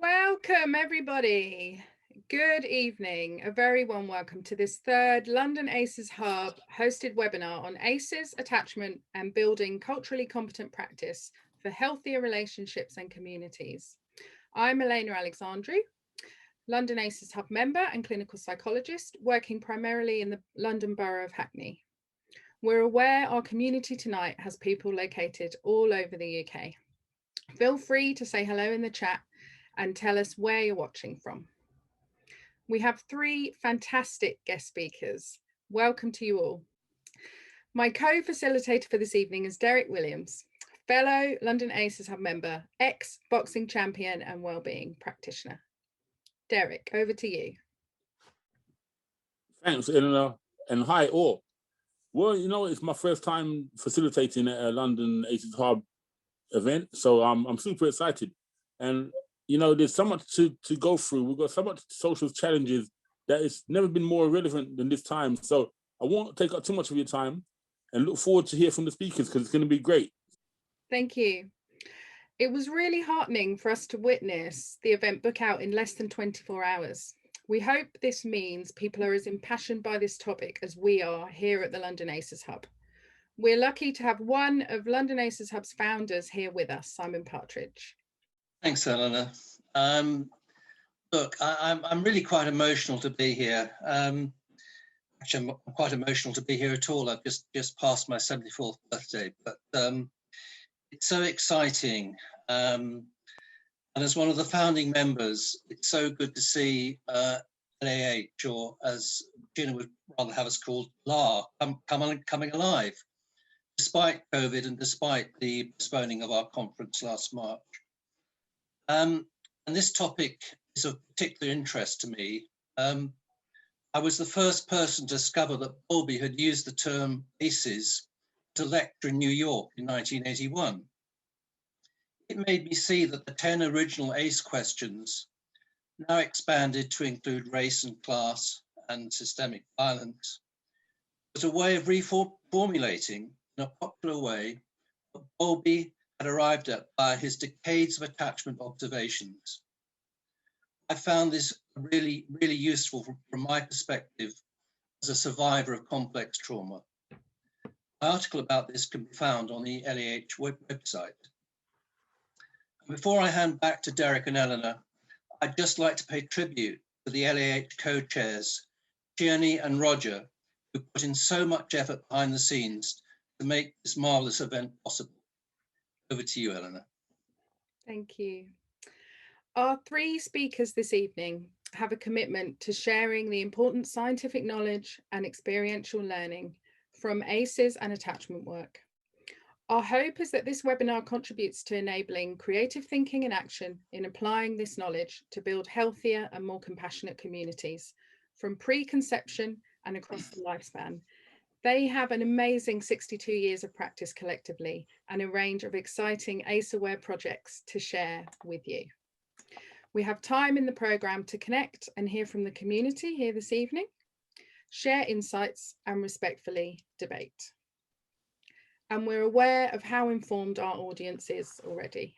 Welcome everybody. Good evening. A very warm welcome to this third London ACEs Hub hosted webinar on ACEs, attachment and building culturally competent practice for healthier relationships and communities. I'm Elena Alexandrou, London ACEs Hub member and clinical psychologist working primarily in the London Borough of Hackney. We're aware our community tonight has people located all over the UK. Feel free to say hello in the chat and tell us where you're watching from. We have three fantastic guest speakers. Welcome to you all. My co-facilitator for this evening is Derek Williams, fellow London ACEs Hub member, ex-boxing champion and wellbeing practitioner. Derek, over to you. Thanks, Elena, and hi all. Well, you know, it's my first time facilitating at a London ACEs Hub event, so I'm super excited. And you know, there's so much to go through. We've got so much social challenges that it's never been more relevant than this time. So I won't take up too much of your time and look forward to hear from the speakers because it's going to be great. Thank you. It was really heartening for us to witness the event book out in less than 24 hours. We hope this means people are as impassioned by this topic as we are here at the London ACEs Hub. We're lucky to have one of London ACEs Hub's founders here with us, Simon Partridge. Thanks, Elena. Look, I'm really quite emotional to be here. Actually, I'm quite emotional to be here at all. I've just passed my 74th birthday, but it's so exciting. And as one of the founding members, it's so good to see LAH, or as Gina would rather have us called, LAH, coming alive, despite COVID and despite the postponing of our conference last March. And this topic is of particular interest to me. I was the first person to discover that Bowlby had used the term ACEs to lecture in New York in 1981. It made me see that the 10 original ACE questions, now expanded to include race and class and systemic violence, was a way of reformulating in a popular way what Bowlby had arrived at by his decades of attachment observations. I found this really, really useful from my perspective as a survivor of complex trauma. My article about this can be found on the LAH website. Before I hand back to Derek and Elena, I'd just like to pay tribute to the LAH co-chairs, Tiane and Roger, who put in so much effort behind the scenes to make this marvelous event possible. Over to you, Elena. Thank you. Our three speakers this evening have a commitment to sharing the important scientific knowledge and experiential learning from ACEs and attachment work. Our hope is that this webinar contributes to enabling creative thinking and action in applying this knowledge to build healthier and more compassionate communities from preconception and across the lifespan. They have an amazing 62 years of practice collectively and a range of exciting ACE-aware projects to share with you. We have time in the programme to connect and hear from the community here this evening, share insights and respectfully debate. And we're aware of how informed our audience is already.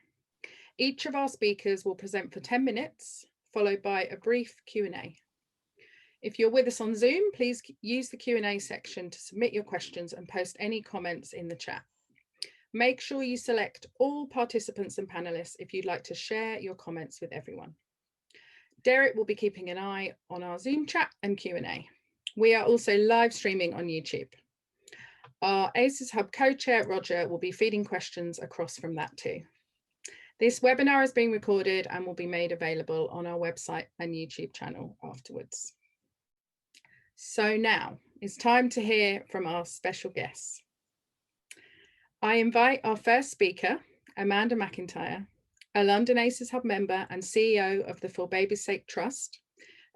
Each of our speakers will present for 10 minutes, followed by a brief Q&A. If you're with us on Zoom, please use the Q&A section to submit your questions and post any comments in the chat. Make sure you select all participants and panelists if you'd like to share your comments with everyone. Derek will be keeping an eye on our Zoom chat and Q&A. We are also live streaming on YouTube. Our ACEs Hub co-chair, Roger, will be feeding questions across from that too. This webinar is being recorded and will be made available on our website and YouTube channel afterwards. So now it's time to hear from our special guests. I invite our first speaker, Amanda McIntyre, a London ACEs Hub member and CEO of the For Baby's Sake Trust,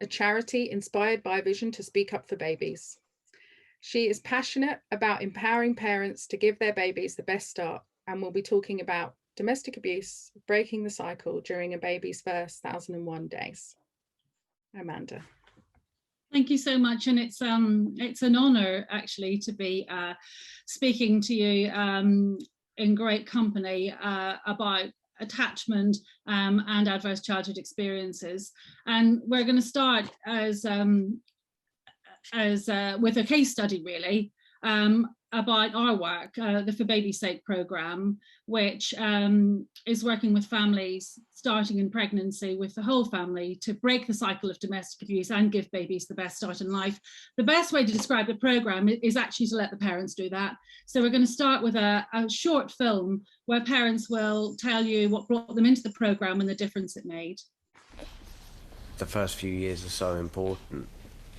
a charity inspired by a vision to speak up for babies. She is passionate about empowering parents to give their babies the best start and will be talking about domestic abuse, breaking the cycle during a baby's first 1,001 days. Amanda. Thank you so much, and it's an honour actually to be speaking to you in great company about attachment and adverse childhood experiences. And we're going to start with a case study, really, about our work, the For Baby's Sake programme, which is working with families starting in pregnancy with the whole family to break the cycle of domestic abuse and give babies the best start in life. The best way to describe the programme is actually to let the parents do that. So we're going to start with a short film where parents will tell you what brought them into the programme and the difference it made. The first few years are so important.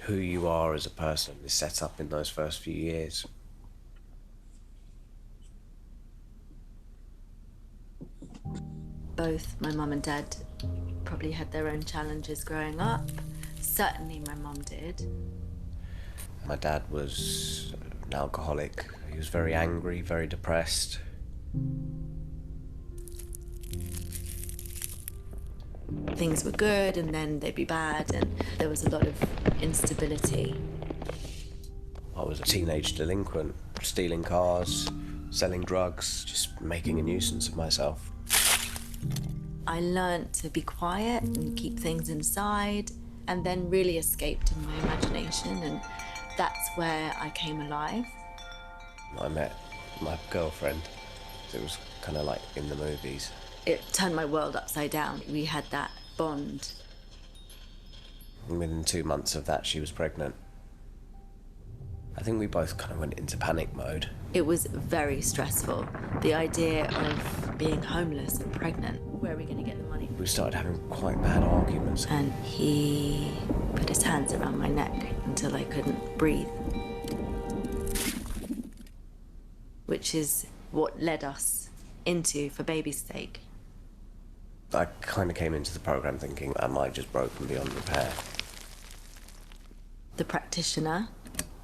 Who you are as a person is set up in those first few years. Both my mum and dad probably had their own challenges growing up. Certainly my mum did. My dad was an alcoholic. He was very angry, very depressed. Things were good and then they'd be bad, and there was a lot of instability. I was a teenage delinquent, stealing cars, selling drugs, just making a nuisance of myself. I learned to be quiet and keep things inside, and then really escaped in my imagination, and that's where I came alive. I met my girlfriend. It was kind of like in the movies. It turned my world upside down. We had that bond. And within 2 months of that, she was pregnant. I think we both kind of went into panic mode. It was very stressful. The idea of being homeless and pregnant. Where are we going to get the money? We started having quite bad arguments. And he put his hands around my neck until I couldn't breathe. Which is what led us into For Baby's Sake. I kind of came into the program thinking, am I just broken beyond repair? The practitioner,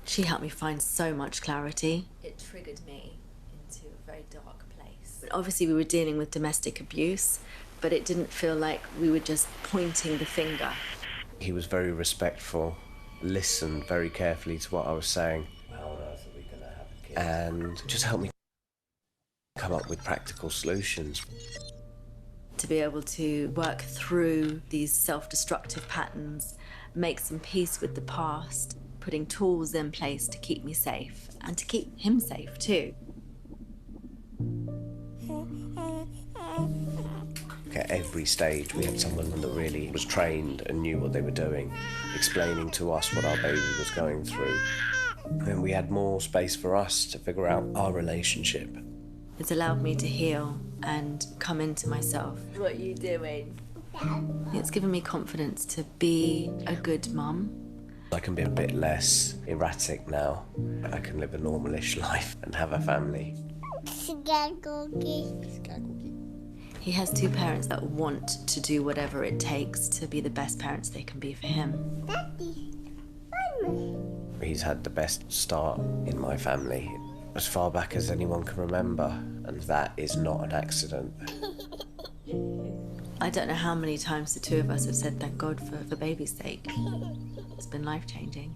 she helped me find so much clarity. It triggered me into a very dark place. Obviously we were dealing with domestic abuse, but it didn't feel like we were just pointing the finger. He was very respectful, listened very carefully to what I was saying. How on earth are we going to have a kid? And just helped me come up with practical solutions. To be able to work through these self-destructive patterns, make some peace with the past, putting tools in place to keep me safe and to keep him safe too. At every stage we had someone that really was trained and knew what they were doing, explaining to us what our baby was going through. And we had more space for us to figure out our relationship. It's allowed me to heal and come into myself. What are you doing? It's given me confidence to be a good mum. I can be a bit less erratic now. I can live a normalish life and have a family. He has two parents that want to do whatever it takes to be the best parents they can be for him. He's had the best start in my family as far back as anyone can remember, and that is not an accident. I don't know how many times the two of us have said thank God for baby's sake. It's been life-changing.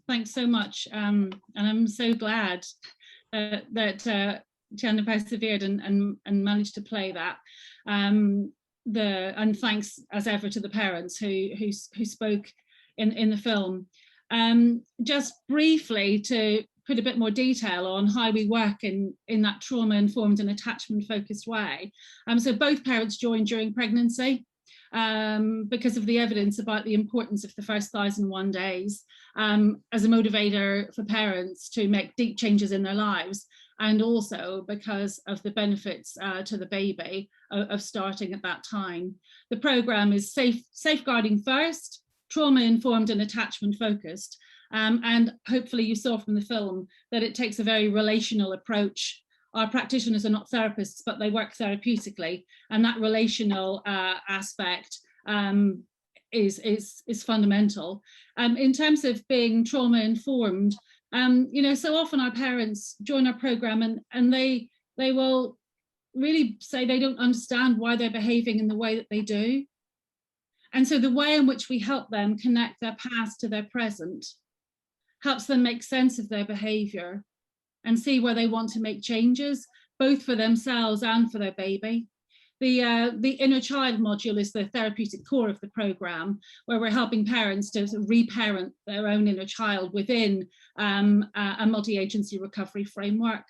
Thanks so much. And I'm so glad that Tiane persevered and managed to play that. And thanks as ever to the parents who spoke in the film. Just briefly to put a bit more detail on how we work in that trauma-informed and attachment-focused way. So both parents joined during pregnancy because of the evidence about the importance of the first 1,001 days as a motivator for parents to make deep changes in their lives, and also because of the benefits to the baby of starting at that time. The programme is safeguarding first, trauma-informed and attachment-focused, and hopefully you saw from the film that it takes a very relational approach. Our practitioners are not therapists, but they work therapeutically, and that relational aspect is fundamental. In terms of being trauma-informed, so often our parents join our program and they will really say they don't understand why they're behaving in the way that they do. And so the way in which we help them connect their past to their present helps them make sense of their behavior and see where they want to make changes, both for themselves and for their baby. The inner child module is the therapeutic core of the program, where we're helping parents to reparent their own inner child within a multi-agency recovery framework.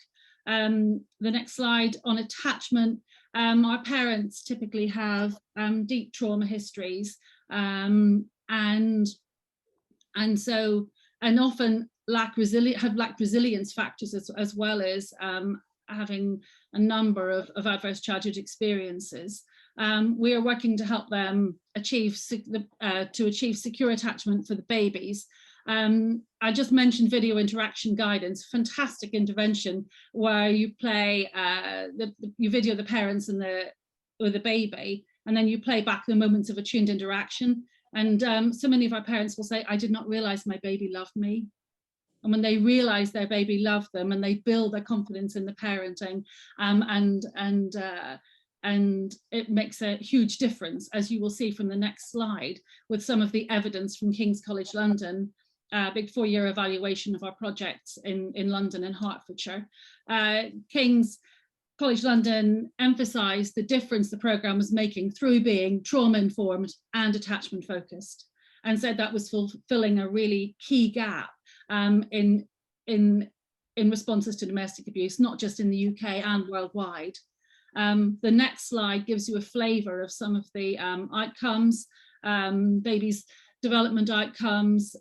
The next slide on attachment. Our parents typically have deep trauma histories, and often have lacked resilience factors as well as having a number of adverse childhood experiences. We are working to help them achieve secure attachment for the babies. I just mentioned video interaction guidance, fantastic intervention where you play, you video the parents and the baby, and then you play back the moments of attuned interaction. And so many of our parents will say, I did not realize my baby loved me. And when they realize their baby loved them and they build their confidence in the parenting, and it makes a huge difference, as you will see from the next slide, with some of the evidence from King's College London, big 4-year evaluation of our projects in London and Hertfordshire. King's College London emphasised the difference the programme was making through being trauma-informed and attachment-focused, and said that was fulfilling a really key gap in responses to domestic abuse, not just in the UK and worldwide. The next slide gives you a flavour of some of the outcomes, babies' development outcomes,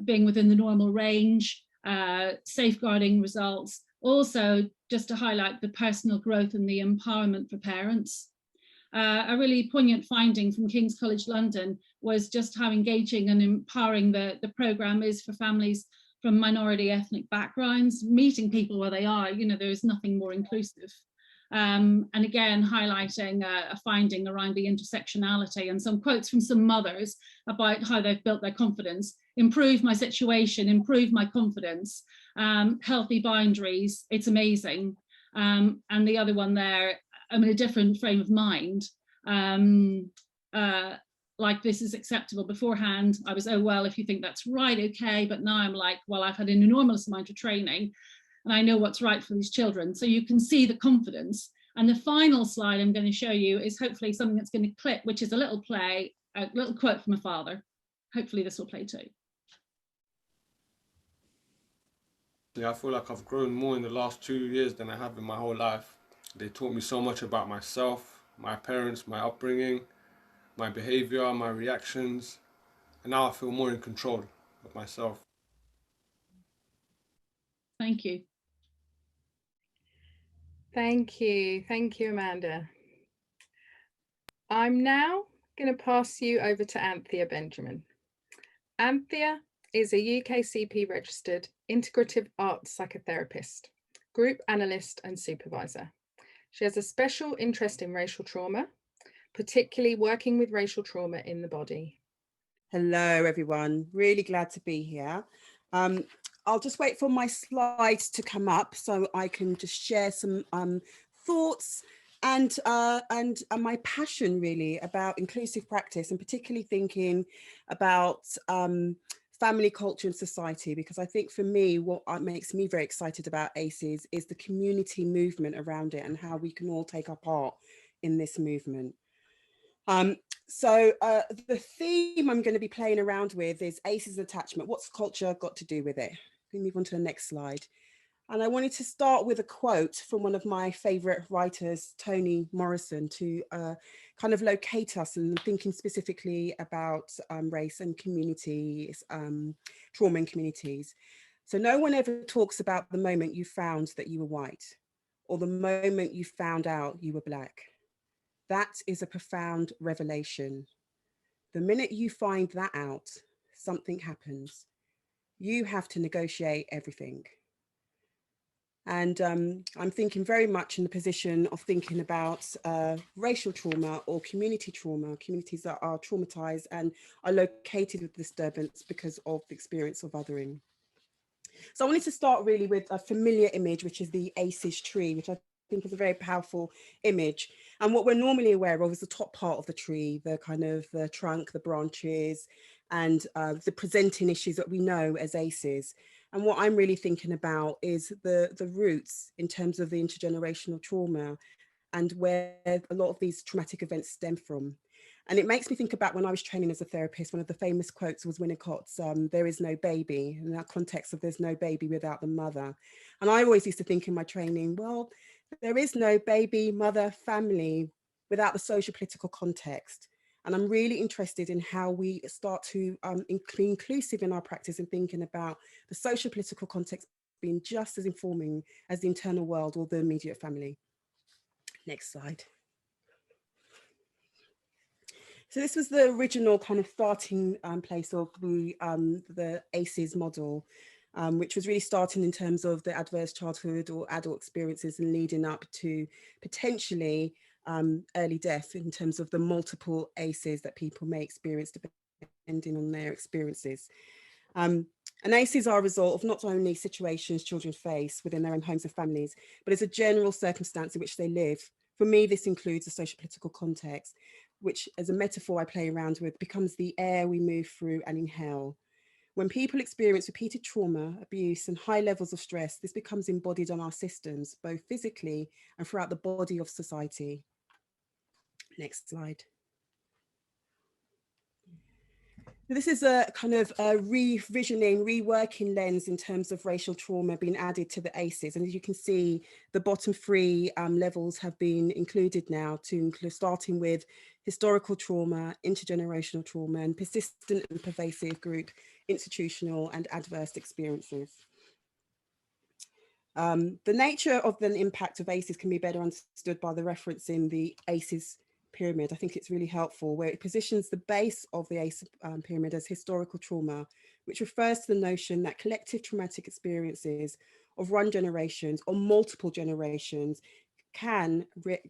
being within the normal range, safeguarding results. Also, just to highlight the personal growth and the empowerment for parents. A really poignant finding from King's College London was just how engaging and empowering the programme is for families from minority ethnic backgrounds, meeting people where they are. You know, there is nothing more inclusive. And again, highlighting a finding around the intersectionality and some quotes from some mothers about how they've built their confidence. Improve my situation, improve my confidence, healthy boundaries, it's amazing. And the other one there, I'm in a different frame of mind. Like, this is acceptable. Beforehand, I was, oh, well, if you think that's right, okay. But now I'm like, well, I've had an enormous amount of training and I know what's right for these children. So you can see the confidence. And the final slide I'm going to show you is hopefully something that's going to clip, which is a little play, a little quote from a father. Hopefully this will play too. Yeah, I feel like I've grown more in the last 2 years than I have in my whole life. They taught me so much about myself, my parents, my upbringing, my behavior, my reactions, and now I feel more in control of myself. Thank you. Thank you, Amanda. I'm now going to pass you over to Anthea Benjamin. Anthea is a UKCP registered integrative arts psychotherapist, group analyst and supervisor. She has a special interest in racial trauma, particularly working with racial trauma in the body. Hello, everyone. Really glad to be here. I'll just wait for my slides to come up so I can just share some thoughts and my passion really about inclusive practice, and particularly thinking about family, culture and society, because I think for me, what makes me very excited about ACEs is the community movement around it and how we can all take our part in this movement. So the theme I'm going to be playing around with is ACEs attachment. What's culture got to do with it? We move on to the next slide. And I wanted to start with a quote from one of my favorite writers, Toni Morrison, to kind of locate us and thinking specifically about race and communities, trauma in communities. So no one ever talks about the moment you found that you were white or the moment you found out you were Black. That is a profound revelation. The minute you find that out, something happens. You have to negotiate everything. And I'm thinking very much in the position of thinking about racial trauma or community trauma, communities that are traumatized and are located with disturbance because of the experience of othering. So I wanted to start really with a familiar image, which is the ACEs tree, which I think is a very powerful image. And what we're normally aware of is the top part of the tree, the kind of the trunk, the branches, and the presenting issues that we know as ACEs. And what I'm really thinking about is the roots in terms of the intergenerational trauma and where a lot of these traumatic events stem from. And it makes me think about when I was training as a therapist, one of the famous quotes was Winnicott's, there is no baby, in that context of there's no baby without the mother. And I always used to think in my training, well, there is no baby, mother, family without the social political context. And I'm really interested in how we start to be inclusive in our practice and thinking about the social political context being just as informing as the internal world or the immediate family. Next slide. So this was the original kind of starting place of the ACEs model, which was really starting in terms of the adverse childhood or adult experiences and leading up to potentially early death in terms of the multiple ACEs that people may experience depending on their experiences. And ACEs are a result of not only situations children face within their own homes and families, but as a general circumstance in which they live. For me, this includes the social political context, which as a metaphor I play around with becomes the air we move through and inhale. When people experience repeated trauma, abuse, and high levels of stress, this becomes embodied on our systems, both physically and throughout the body of society. Next slide. This is a kind of a revisioning, reworking lens in terms of racial trauma being added to the ACEs. And as you can see, the bottom three levels have been included now, to include starting with historical trauma, intergenerational trauma, and persistent and pervasive group, institutional, and adverse experiences. The nature of the impact of ACEs can be better understood by the reference in the ACEs pyramid. I think it's really helpful, where it positions the base of the ACE pyramid as historical trauma, which refers to the notion that collective traumatic experiences of one generation or multiple generations can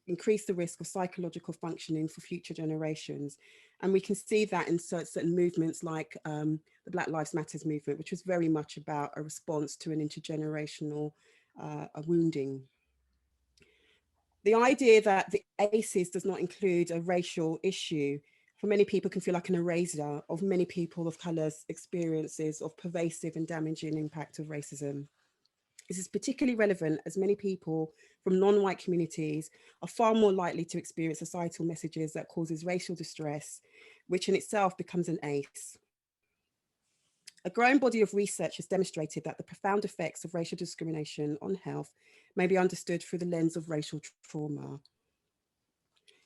increase the risk of psychological functioning for future generations. And we can see that in certain movements like the Black Lives Matter movement, which was very much about a response to an intergenerational wounding. The idea that the ACEs does not include a racial issue, for many people can feel like an eraser of many people of colour's experiences of pervasive and damaging impact of racism. This is particularly relevant as many people from non-white communities are far more likely to experience societal messages that causes racial distress, which in itself becomes an ACE. A growing body of research has demonstrated that the profound effects of racial discrimination on health may be understood through the lens of racial trauma.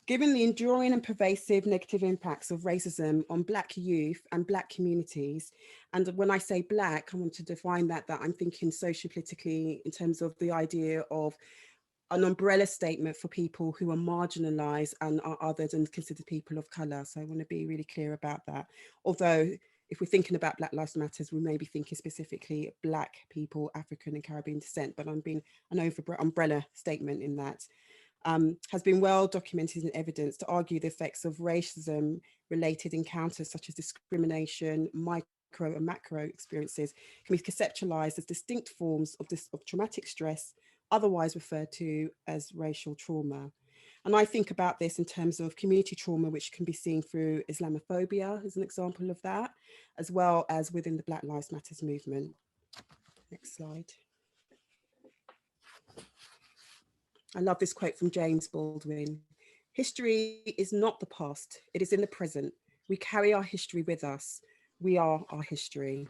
Given the enduring and pervasive negative impacts of racism on Black youth and Black communities, and when I say Black, I want to define that I'm thinking socio-politically in terms of the idea of an umbrella statement for people who are marginalised and are othered and considered people of colour. So I want to be really clear about that. Although, if we're thinking about Black Lives Matters, we may be thinking specifically Black people, African and Caribbean descent, but I'm being an umbrella statement in that. Has been well documented in evidence to argue the effects of racism related encounters such as discrimination, micro and macro experiences can be conceptualized as distinct forms of traumatic stress, otherwise referred to as racial trauma. And I think about this in terms of community trauma, which can be seen through Islamophobia as an example of that, as well as within the Black Lives Matter movement. Next slide. I love this quote from James Baldwin. History is not the past, it is in the present. We carry our history with us. We are our history.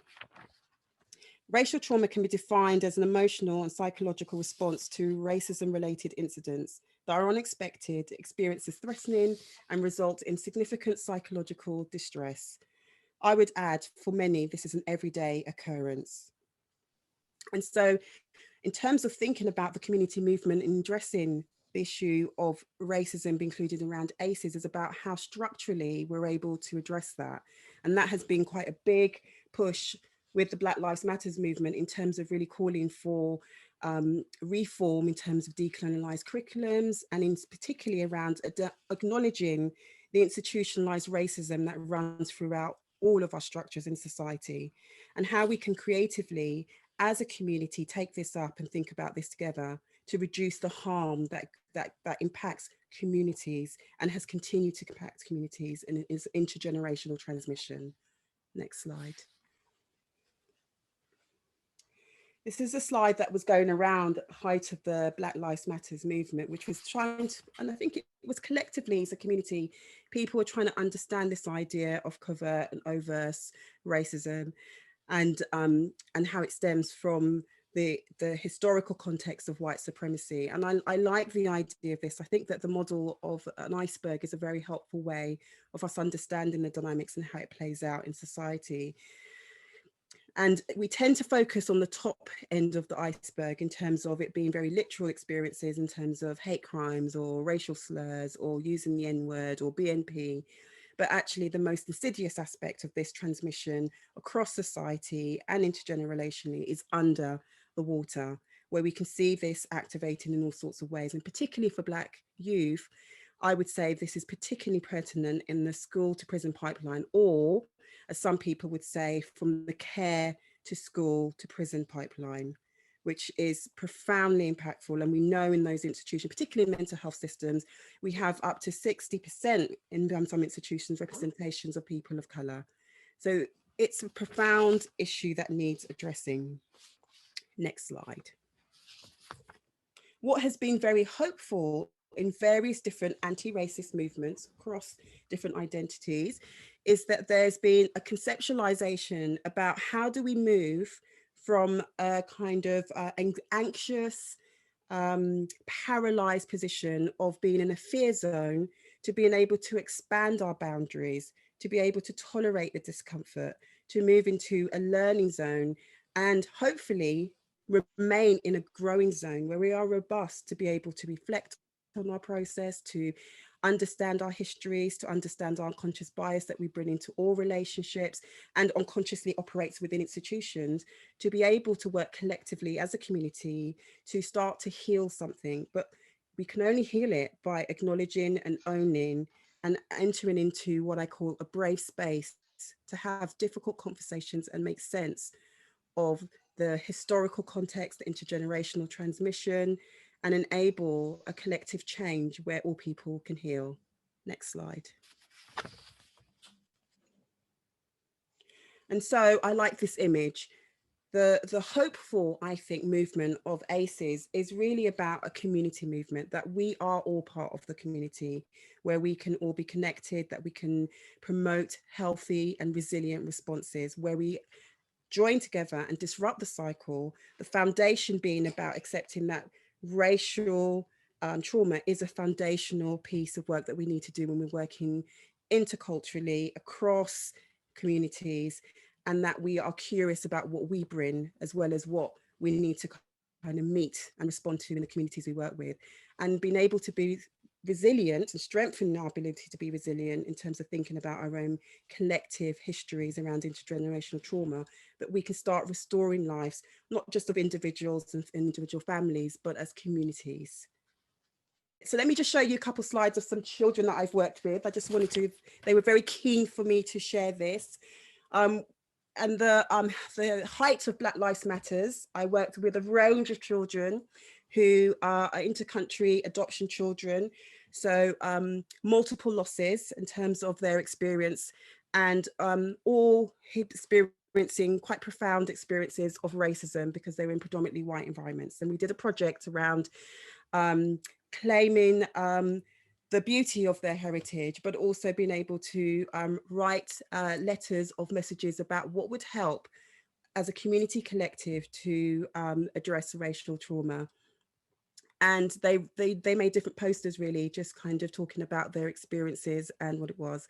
Racial trauma can be defined as an emotional and psychological response to racism-related incidents that are unexpected, experiences threatening, and result in significant psychological distress. I would add, for many, this is an everyday occurrence. And so, in terms of thinking about the community movement and addressing the issue of racism being included around ACEs is about how structurally we're able to address that. And that has been quite a big push with the Black Lives Matter movement in terms of really calling for reform in terms of decolonialized curriculums, and in particularly around acknowledging the institutionalized racism that runs throughout all of our structures in society, and how we can creatively, as a community, take this up and think about this together to reduce the harm that impacts communities and has continued to impact communities, and is intergenerational transmission. Next slide. This is a slide that was going around at the height of the Black Lives Matters movement, which was trying to, and I think it was collectively as a community, people were trying to understand this idea of covert and overt racism, and how it stems from the historical context of white supremacy. And I like the idea of this. I think that the model of an iceberg is a very helpful way of us understanding the dynamics and how it plays out in society. And we tend to focus on the top end of the iceberg in terms of it being very literal experiences, in terms of hate crimes or racial slurs or using the N-word or BNP. But actually the most insidious aspect of this transmission across society and intergenerationally is under the water, where we can see this activating in all sorts of ways. And particularly for Black youth, I would say this is particularly pertinent in the school to prison pipeline, or as some people would say, from the care to school to prison pipeline, which is profoundly impactful. And we know in those institutions, particularly in mental health systems, we have up to 60% in some institutions representations of people of colour. So it's a profound issue that needs addressing. Next slide. What has been very hopeful in various different anti-racist movements across different identities is that there's been a conceptualization about how do we move from a kind of anxious, paralyzed position of being in a fear zone to being able to expand our boundaries, to be able to tolerate the discomfort, to move into a learning zone, and hopefully remain in a growing zone where we are robust to be able to reflect on our process, to understand our histories, to understand our unconscious bias that we bring into all relationships and unconsciously operates within institutions, to be able to work collectively as a community to start to heal something. But we can only heal it by acknowledging and owning and entering into what I call a brave space to have difficult conversations and make sense of the historical context, the intergenerational transmission, and enable a collective change where all people can heal. Next slide. And so I like this image. The hopeful, I think, movement of ACEs is really about a community movement, that we are all part of the community, where we can all be connected, that we can promote healthy and resilient responses, where we join together and disrupt the cycle, the foundation being about accepting that racial trauma is a foundational piece of work that we need to do when we're working interculturally across communities, and that we are curious about what we bring as well as what we need to kind of meet and respond to in the communities we work with, and being able to be resilient and strengthen our ability to be resilient in terms of thinking about our own collective histories around intergenerational trauma, that we can start restoring lives, not just of individuals and individual families, but as communities. So let me just show you a couple of slides of some children that I've worked with. I just wanted to, they were very keen for me to share this. And the height of Black Lives Matters, I worked with a range of children who are inter-country adoption children. So multiple losses in terms of their experience, and all experiencing quite profound experiences of racism because they were in predominantly white environments. And we did a project around claiming the beauty of their heritage, but also being able to write letters of messages about what would help as a community collective to address racial trauma. And they made different posters, really, just kind of talking about their experiences and what it was.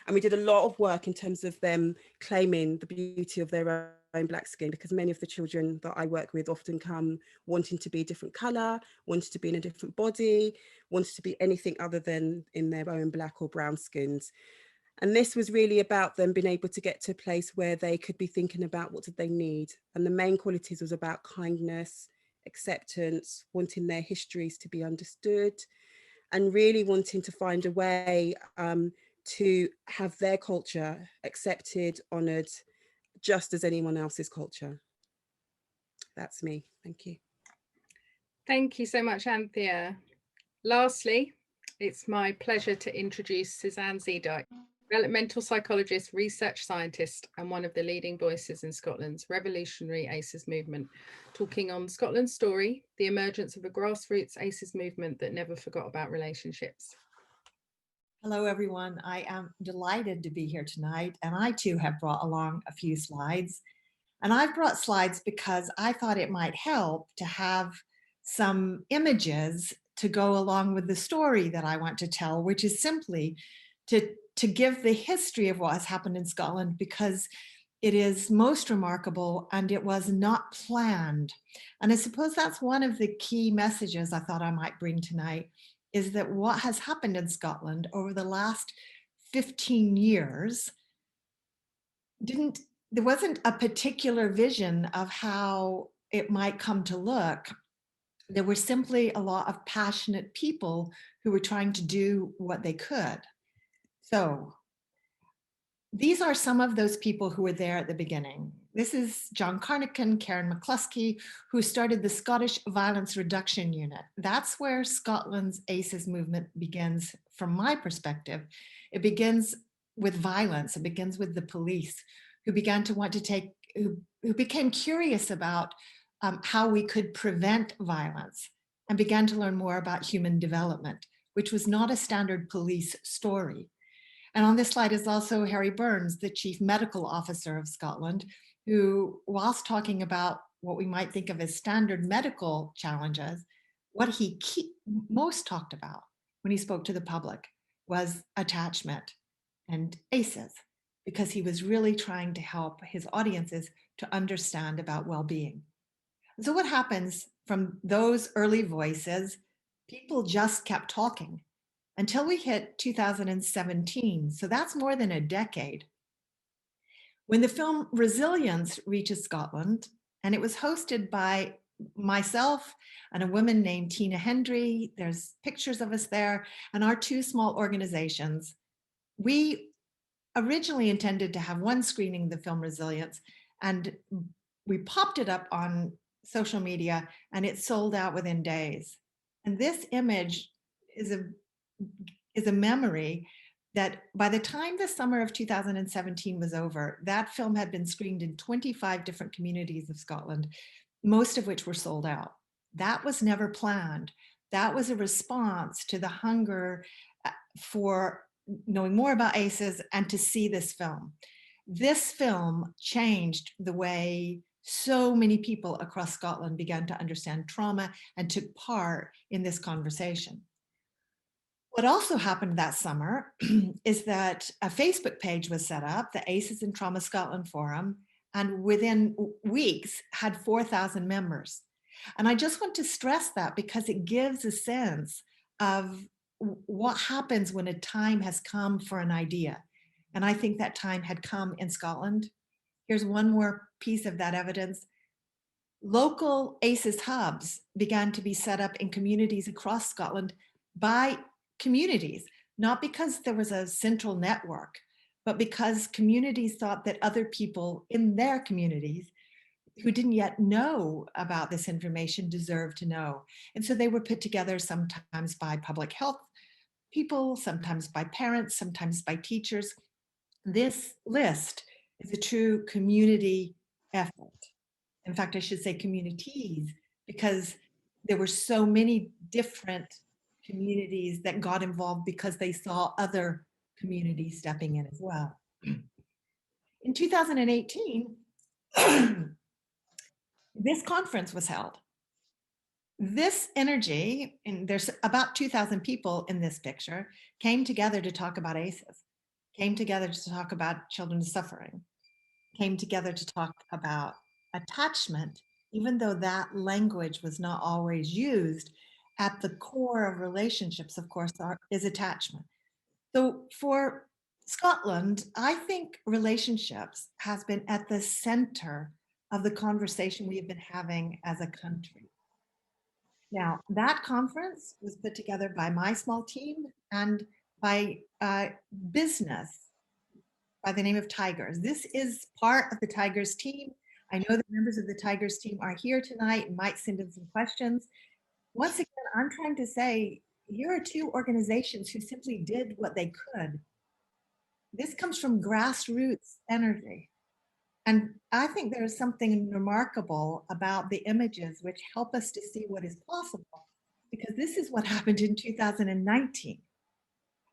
And we did a lot of work in terms of them claiming the beauty of their own Black skin, because many of the children that I work with often come wanting to be a different colour, wanting to be in a different body, wanting to be anything other than in their own Black or brown skins. And this was really about them being able to get to a place where they could be thinking about what did they need. And the main qualities was about kindness, acceptance, wanting their histories to be understood, and really wanting to find a way to have their culture accepted, honoured, just as anyone else's culture. That's me. Thank you. Thank you so much, Anthea. Lastly, it's my pleasure to introduce Suzanne Zedik, developmental psychologist, research scientist, and one of the leading voices in Scotland's revolutionary ACEs movement, talking on Scotland's story, the emergence of a grassroots ACEs movement that never forgot about relationships. Hello, everyone. I am delighted to be here tonight, and I too have brought along a few slides. And I've brought slides because I thought it might help to have some images to go along with the story that I want to tell, which is simply to give the history of what has happened in Scotland, because it is most remarkable and it was not planned. And I suppose that's one of the key messages I thought I might bring tonight, is that what has happened in Scotland over the last 15 years there wasn't a particular vision of how it might come to look. There were simply a lot of passionate people who were trying to do what they could. So these are some of those people who were there at the beginning. This is John Carnican, Karen McCluskey, who started the Scottish Violence Reduction Unit. That's where Scotland's ACEs movement begins, from my perspective. It begins with violence. It begins with the police, who began to want to take, who became curious about how we could prevent violence, and began to learn more about human development, which was not a standard police story. And on this slide is also Harry Burns, the Chief Medical Officer of Scotland, who, whilst talking about what we might think of as standard medical challenges, what he most talked about when he spoke to the public was attachment and ACEs, because he was really trying to help his audiences to understand about well-being. So what happens from those early voices, people just kept talking until we hit 2017. So that's more than a decade. When the film Resilience reaches Scotland, and it was hosted by myself and a woman named Tina Hendry, there's pictures of us there, and our two small organizations, we originally intended to have one screening of the film Resilience, and we popped it up on social media and it sold out within days. And this image is a memory that by the time the summer of 2017 was over, that film had been screened in 25 different communities of Scotland, most of which were sold out. That was never planned. That was a response to the hunger for knowing more about ACEs and to see this film. This film changed the way so many people across Scotland began to understand trauma and took part in this conversation. What also happened that summer is that a Facebook page was set up, the ACEs and Trauma Scotland Forum, and within weeks had 4,000 members. And I just want to stress that because it gives a sense of what happens when a time has come for an idea. And I think that time had come in Scotland. Here's one more piece of that evidence. Local ACEs hubs began to be set up in communities across Scotland by communities, not because there was a central network, but because communities thought that other people in their communities who didn't yet know about this information deserved to know. And so they were put together sometimes by public health people, sometimes by parents, sometimes by teachers. This list is a true community effort. In fact, I should say communities, because there were so many different communities that got involved because they saw other communities stepping in as well. In 2018, this conference was held. This energy, and there's about 2,000 people in this picture, came together to talk about ACEs, came together to talk about children's suffering, came together to talk about attachment, even though that language was not always used. At the core of relationships, of course, is attachment. So for Scotland, I think relationships has been at the center of the conversation we have been having as a country. Now, that conference was put together by my small team and by business by the name of Tigers. This is part of the Tigers team. I know the members of the Tigers team are here tonight and might send in some questions. once again, I'm trying to say, here are two organizations who simply did what they could. This comes from grassroots energy. And I think there is something remarkable about the images which help us to see what is possible, because this is what happened in 2019.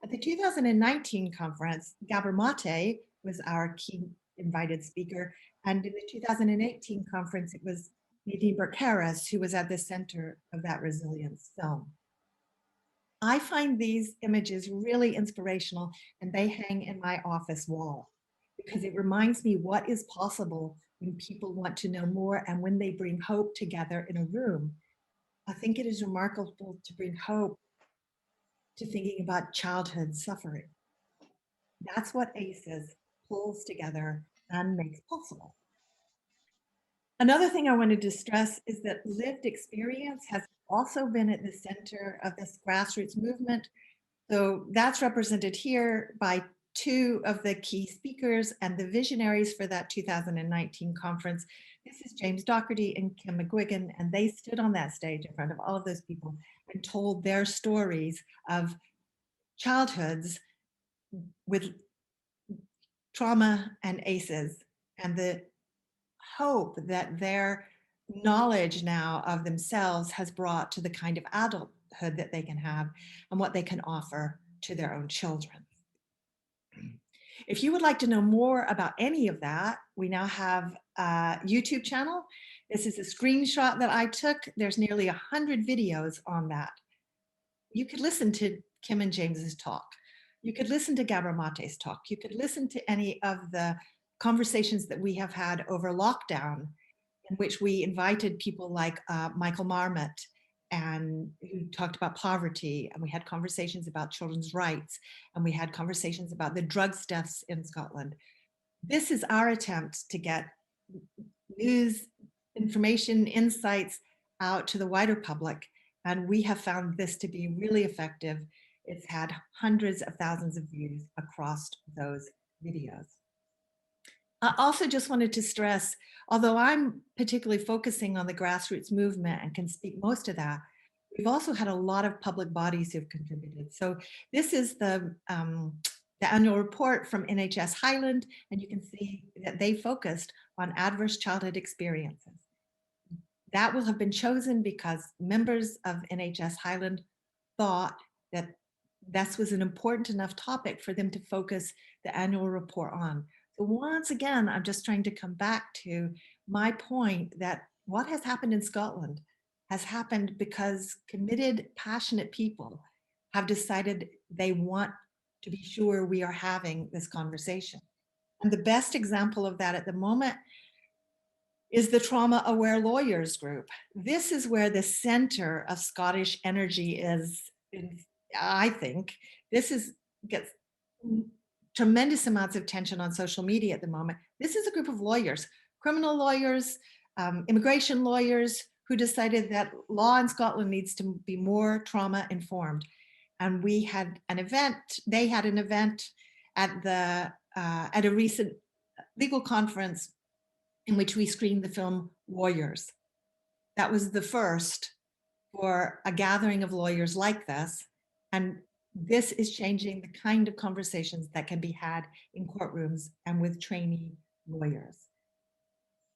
At the 2019 conference, Gabor Mate was our key invited speaker. And in the 2018 conference, it was Nadine Burke-Harris who was at the center of that resilience film. I find these images really inspirational, and they hang in my office wall because it reminds me what is possible when people want to know more and when they bring hope together in a room. I think it is remarkable to bring hope to thinking about childhood suffering. That's what ACEs pulls together and makes possible. Another thing I wanted to stress is that lived experience has also been at the center of this grassroots movement. So that's represented here by two of the key speakers and the visionaries for that 2019 conference. This is James Docherty and Kim McGuigan, and they stood on that stage in front of all of those people and told their stories of childhoods with trauma and ACEs, and the hope that their knowledge now of themselves has brought to the kind of adulthood that they can have and what they can offer to their own children. If you would like to know more about any of that, we now have a YouTube channel. This is a screenshot that I took. There's nearly 100 videos on that. You could listen to Kim and James's talk. You could listen to Gabor Mate's talk. You could listen to any of the conversations that we have had over lockdown, in which we invited people like Michael Marmot, and who talked about poverty, and we had conversations about children's rights, and we had conversations about the drugs deaths in Scotland. This is our attempt to get news, information, insights out to the wider public, and we have found this to be really effective. It's had hundreds of thousands of views across those videos. I also just wanted to stress, although I'm particularly focusing on the grassroots movement and can speak most of that, we've also had a lot of public bodies who've contributed. So this is the annual report from NHS Highland, and you can see that they focused on adverse childhood experiences. That will have been chosen because members of NHS Highland thought that this was an important enough topic for them to focus the annual report on. So once again, I'm just trying to come back to my point that what has happened in Scotland has happened because committed, passionate people have decided they want to be sure we are having this conversation. And the best example of that at the moment is the Trauma Aware Lawyers Group. This is where the center of Scottish energy is, I think. This gets tremendous amounts of attention on social media at the moment. This is a group of lawyers, criminal lawyers, immigration lawyers, who decided that law in Scotland needs to be more trauma informed. And we had an event, they had an event at a recent legal conference in which we screened the film Warriors. That was the first for a gathering of lawyers like this. And this is changing the kind of conversations that can be had in courtrooms and with trainee lawyers.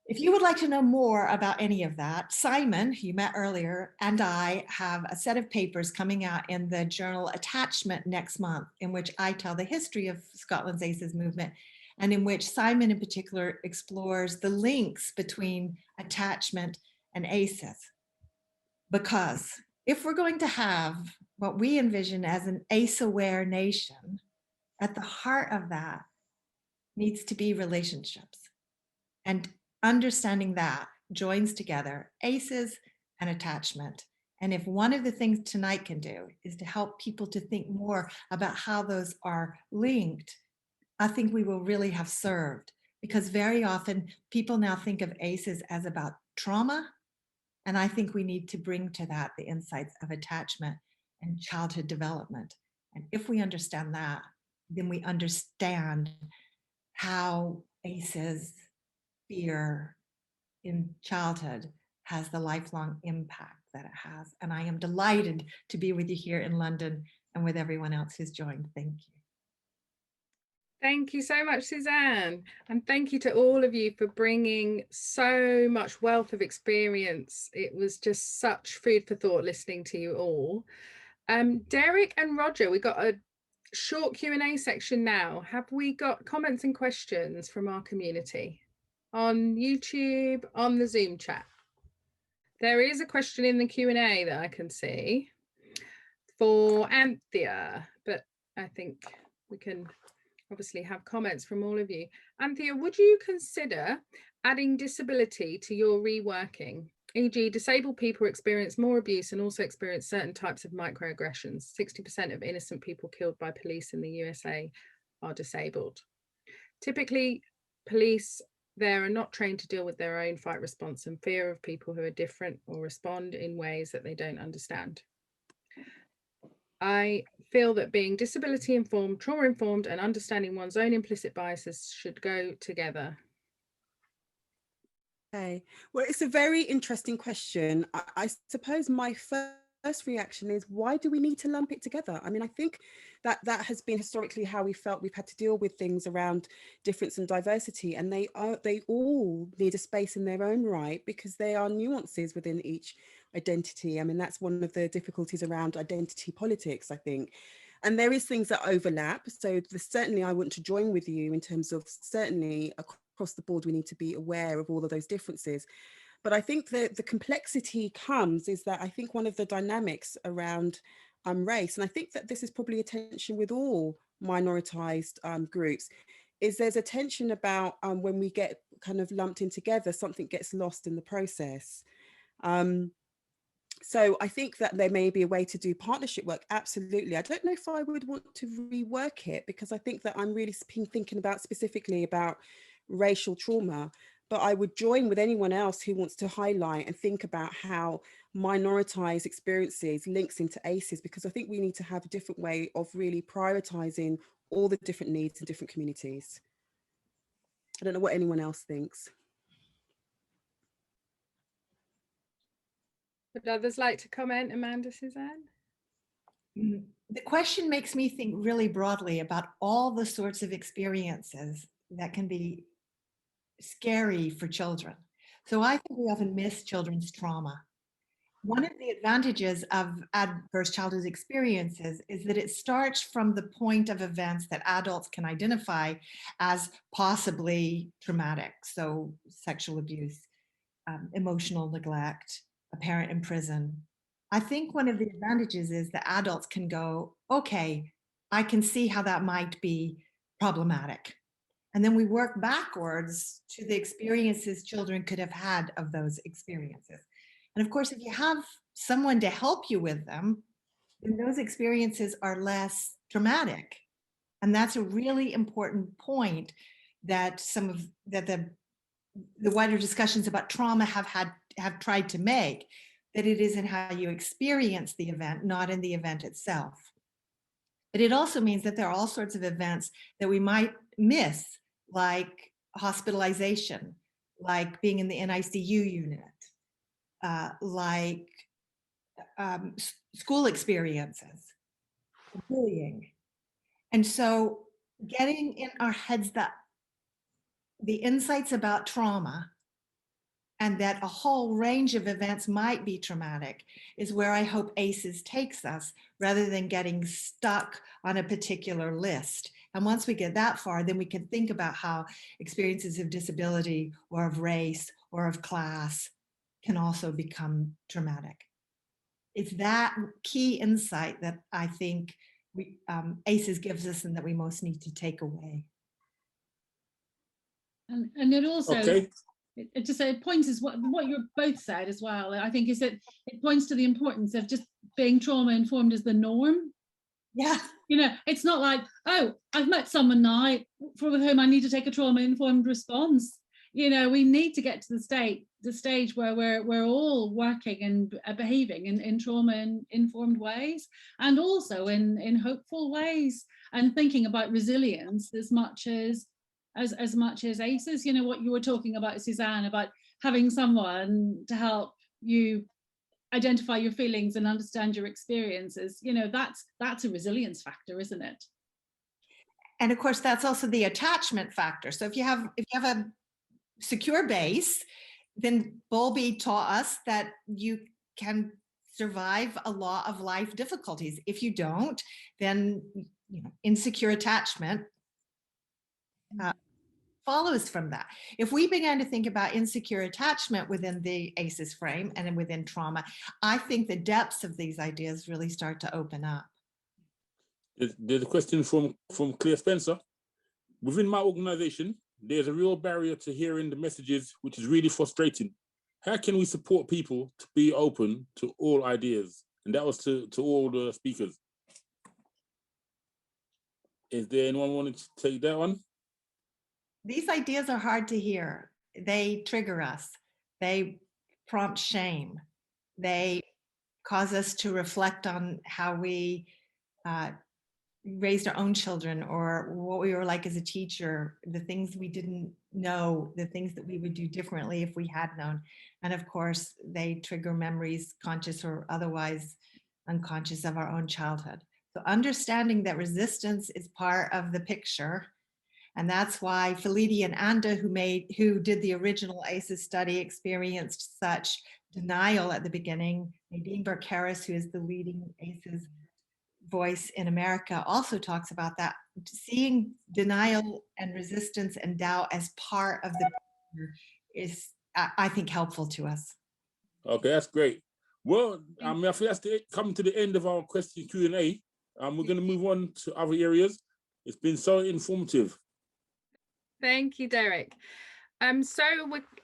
If you would like to know more about any of that, Simon, who you met earlier, and I have a set of papers coming out in the journal Attachment next month, in which I tell the history of Scotland's ACEs movement, and in which Simon in particular explores the links between attachment and ACEs. Because if we're going to have what we envision as an ACE-aware nation, at the heart of that needs to be relationships. And understanding that joins together ACEs and attachment. And if one of the things tonight can do is to help people to think more about how those are linked, I think we will really have served, because very often people now think of ACEs as about trauma. And I think we need to bring to that the insights of attachment and childhood development. And if we understand that, then we understand how ACEs fear in childhood has the lifelong impact that it has. And I am delighted to be with you here in London and with everyone else who's joined. Thank you. Thank you so much, Suzanne. And thank you to all of you for bringing so much wealth of experience. It was just such food for thought listening to you all. Derek and Roger, we got a short Q&A section now. Have we got comments and questions from our community on YouTube, on the Zoom chat? There is a question in the Q&A that I can see for Anthea, but I think we can obviously have comments from all of you. Anthea, would you consider adding disability to your reworking? E.g., disabled people experience more abuse and also experience certain types of microaggressions. 60% of innocent people killed by police in the USA are disabled. Typically, police there are not trained to deal with their own fight response and fear of people who are different or respond in ways that they don't understand. I feel that being disability informed, trauma informed, and understanding one's own implicit biases should go together. Okay, well, it's a very interesting question. I suppose my first reaction is, why do we need to lump it together? I mean, I think that that has been historically how we felt we've had to deal with things around difference and diversity, and they all need a space in their own right, because they are nuances within each identity. I mean, that's one of the difficulties around identity politics, I think. And there is things that overlap. So certainly I want to join with you in terms of certainly across the board, we need to be aware of all of those differences. But I think that the complexity comes is that I think one of the dynamics around race, and I think that this is probably a tension with all minoritized groups, is there's a tension about when we get kind of lumped in together, something gets lost in the process. So I think that there may be a way to do partnership work. Absolutely. I don't know if I would want to rework it, because I think that I'm really thinking about specifically about racial trauma, but I would join with anyone else who wants to highlight and think about how minoritized experiences links into ACEs, because I think we need to have a different way of really prioritizing all the different needs in different communities. I don't know what anyone else thinks. Would others like to comment? Amanda, Suzanne? The question makes me think really broadly about all the sorts of experiences that can be scary for children. So I think we often miss children's trauma. One of the advantages of adverse childhood experiences is that it starts from the point of events that adults can identify as possibly traumatic. So sexual abuse, emotional neglect, a parent in prison. I think one of the advantages is that adults can go, okay, I can see how that might be problematic. And then we work backwards to the experiences children could have had of those experiences. And of course, if you have someone to help you with them, then those experiences are less traumatic. And that's a really important point that the wider discussions about trauma have tried to make, that it is in how you experience the event, not in the event itself. But it also means that there are all sorts of events that we might miss, like hospitalization, like being in the NICU unit, like school experiences, bullying. And so getting in our heads that the insights about trauma and that a whole range of events might be traumatic is where I hope ACEs takes us, rather than getting stuck on a particular list. And once we get that far, then we can think about how experiences of disability or of race or of class can also become traumatic. It's that key insight that I think ACEs gives us and that we most need to take away. And it also, okay. it points as what you both said as well, I think, is that it points to the importance of just being trauma informed as the norm. Yeah. You know, it's not like, oh, I've met someone now for whom I need to take a trauma informed response. You know, we need to get to the stage where we're all working and behaving in trauma informed ways, and also in hopeful ways, and thinking about resilience as much as ACEs. You know, what you were talking about, Suzanne, about having someone to help you identify your feelings and understand your experiences, you know, that's a resilience factor, isn't it? And of course, that's also the attachment factor. So if you have a secure base, then Bowlby taught us that you can survive a lot of life difficulties. If you don't, then insecure attachment follows from that. If we began to think about insecure attachment within the ACEs frame and within trauma, I think the depths of these ideas really start to open up. There's a question from Claire Spencer. Within my organization, there's a real barrier to hearing the messages, which is really frustrating. How can we support people to be open to all ideas? And that was to all the speakers. Is there anyone wanting to take that one? These ideas are hard to hear. They trigger us. They prompt shame. They cause us to reflect on how we raised our own children, or what we were like as a teacher, the things we didn't know, the things that we would do differently if we had known. And of course, they trigger memories, conscious or otherwise unconscious, of our own childhood. So understanding that resistance is part of the picture. And that's why Felidi and Anda, who did the original ACEs study, experienced such denial at the beginning. Nadine Burke-Harris, who is the leading ACEs voice in America, also talks about that. Seeing denial and resistance and doubt as part of the picture is, I think, helpful to us. Okay, that's great. Well, I think that's coming to the end of our question Q&A. We're going to move on to other areas. It's been so informative. Thank you, Derek. So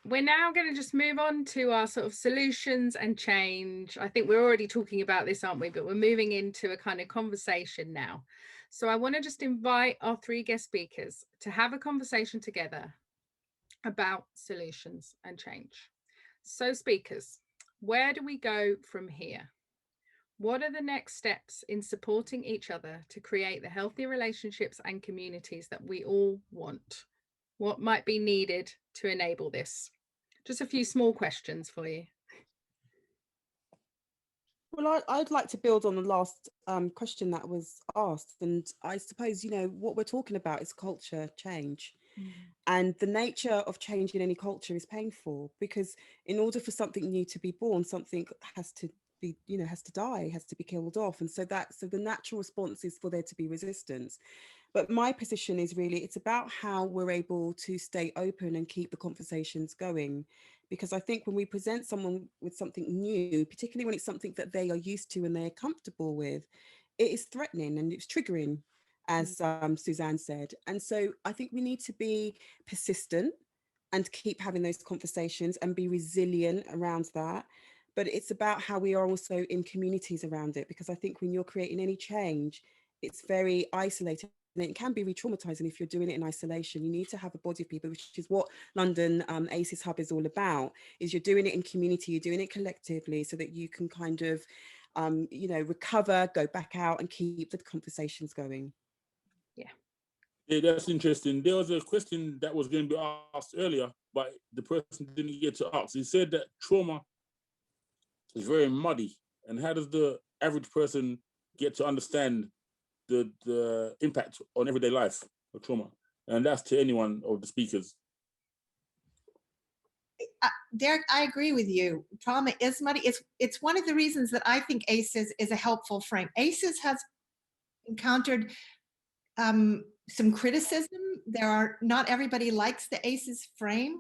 we're now going to just move on to our sort of solutions and change. I think we're already talking about this, aren't we? But we're moving into a kind of conversation now. So I want to just invite our three guest speakers to have a conversation together about solutions and change. So speakers, where do we go from here? What are the next steps in supporting each other to create the healthy relationships and communities that we all want? What might be needed to enable this? Just a few small questions for you. Well, I'd like to build on the last question that was asked. And I suppose, what we're talking about is culture change. And the nature of change in any culture is painful, because in order for something new to be born, something has to be, has to die, has to be killed off. And so the natural response is for there to be resistance. But my position is really, it's about how we're able to stay open and keep the conversations going. Because I think when we present someone with something new, particularly when it's something that they are used to and they're comfortable with, it is threatening and it's triggering, as Suzanne said. And so I think we need to be persistent and keep having those conversations and be resilient around that. But it's about how we are also in communities around it, because I think when you're creating any change, it's very isolated. And it can be re-traumatizing if you're doing it in isolation. You need to have a body of people, which is what London ACEs Hub is all about, is you're doing it in community, you're doing it collectively, so that you can kind of, recover, go back out and keep the conversations going. Yeah, that's interesting. There was a question that was going to be asked earlier, but the person didn't get to ask. He said that trauma is very muddy. And how does the average person get to understand the impact on everyday life of trauma? And that's to any one of the speakers. Derek, I agree with you. Trauma is muddy. It's one of the reasons that I think ACEs is a helpful frame. ACEs has encountered some criticism. Not everybody likes the ACEs frame,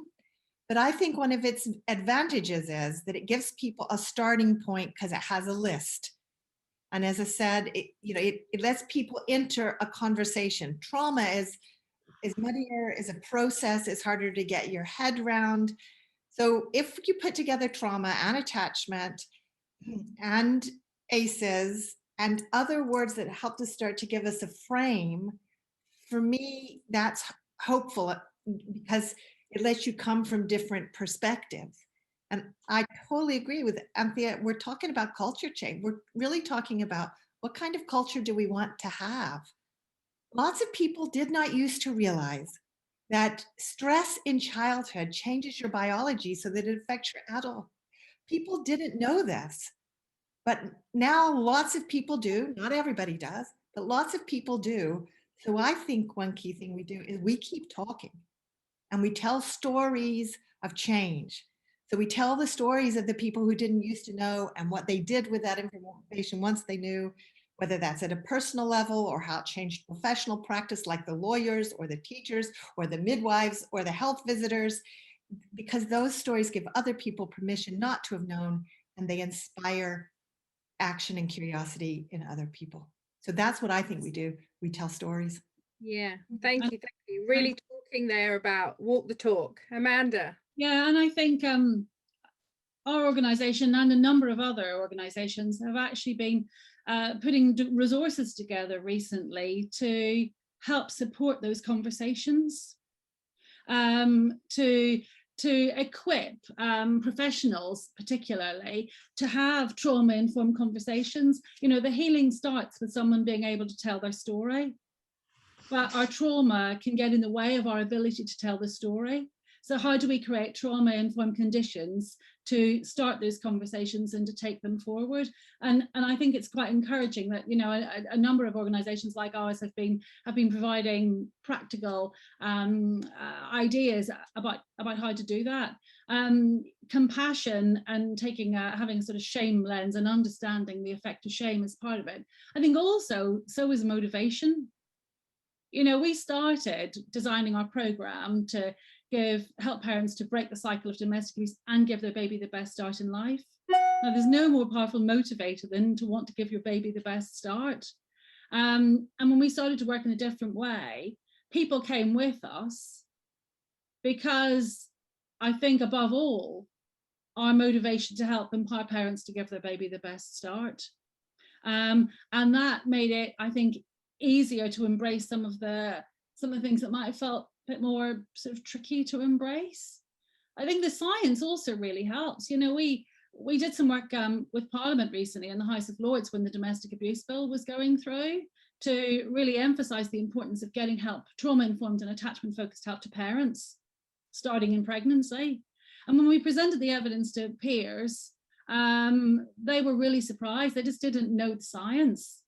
but I think one of its advantages is that it gives people a starting point because it has a list. And as I said, it lets people enter a conversation. Trauma is muddier, is a process, it's harder to get your head around. So if you put together trauma and attachment and ACEs and other words that help to start to give us a frame, for me, that's hopeful, because it lets you come from different perspectives. And I totally agree with Anthea. We're talking about culture change. We're really talking about what kind of culture do we want to have? Lots of people did not used to realize that stress in childhood changes your biology so that it affects your adult People didn't know this, but now lots of people do. Not everybody does, but lots of people do. So I think one key thing we do is we keep talking and we tell stories of change. So we tell the stories of the people who didn't used to know and what they did with that information once they knew, whether that's at a personal level or how it changed professional practice, like the lawyers or the teachers or the midwives or the health visitors, because those stories give other people permission not to have known, and they inspire action and curiosity in other people. So that's what I think we do. We tell stories. Yeah, thank you. Really talking there about walk the talk. Amanda. Yeah, and I think our organisation and a number of other organisations have actually been putting resources together recently to help support those conversations, to equip professionals particularly to have trauma-informed conversations. You know, the healing starts with someone being able to tell their story, but our trauma can get in the way of our ability to tell the story. So how do we create trauma-informed conditions to start those conversations and to take them forward? And I think it's quite encouraging that, you know, a number of organisations like ours have been providing practical ideas about how to do that. Compassion and having a sort of shame lens and understanding the effect of shame is part of it. I think also so is motivation. You know, we started designing our programme to help parents to break the cycle of domestic abuse and give their baby the best start in life. Now, there's no more powerful motivator than to want to give your baby the best start. And when we started to work in a different way, people came with us because I think above all, our motivation to help empower parents to give their baby the best start. And that made it, I think, easier to embrace some of the things that might have felt a bit more sort of tricky to embrace. I think the science also really helps. You know, we did some work with Parliament recently in the House of Lords when the domestic abuse bill was going through to really emphasise the importance of getting help, trauma-informed and attachment-focused help to parents starting in pregnancy. And when we presented the evidence to peers, they were really surprised. They just didn't know the science.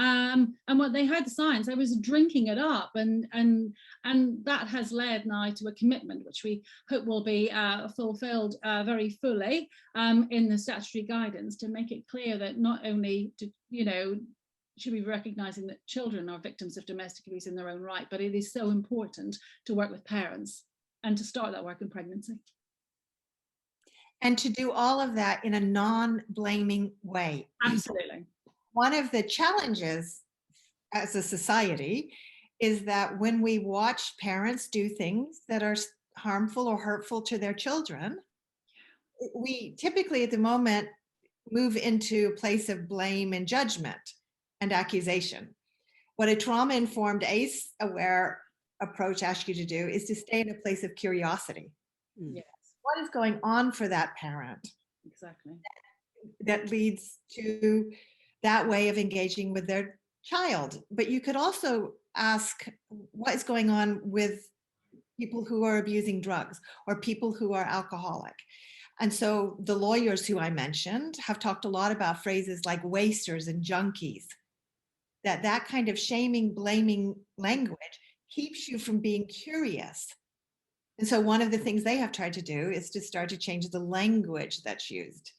And when they heard the science, I was drinking it up, and that has led now to a commitment which we hope will be fulfilled very fully in the statutory guidance, to make it clear that not only should we be recognising that children are victims of domestic abuse in their own right, but it is so important to work with parents and to start that work in pregnancy. And to do all of that in a non-blaming way. Absolutely. One of the challenges as a society is that when we watch parents do things that are harmful or hurtful to their children, we typically at the moment move into a place of blame and judgment and accusation. What a trauma-informed, ACE-aware approach asks you to do is to stay in a place of curiosity. Yes. What is going on for that parent? Exactly. That leads to that way of engaging with their child. But you could also ask what is going on with people who are abusing drugs or people who are alcoholic. And so the lawyers who I mentioned have talked a lot about phrases like wasters and junkies, that kind of shaming, blaming language keeps you from being curious. And so one of the things they have tried to do is to start to change the language that's used.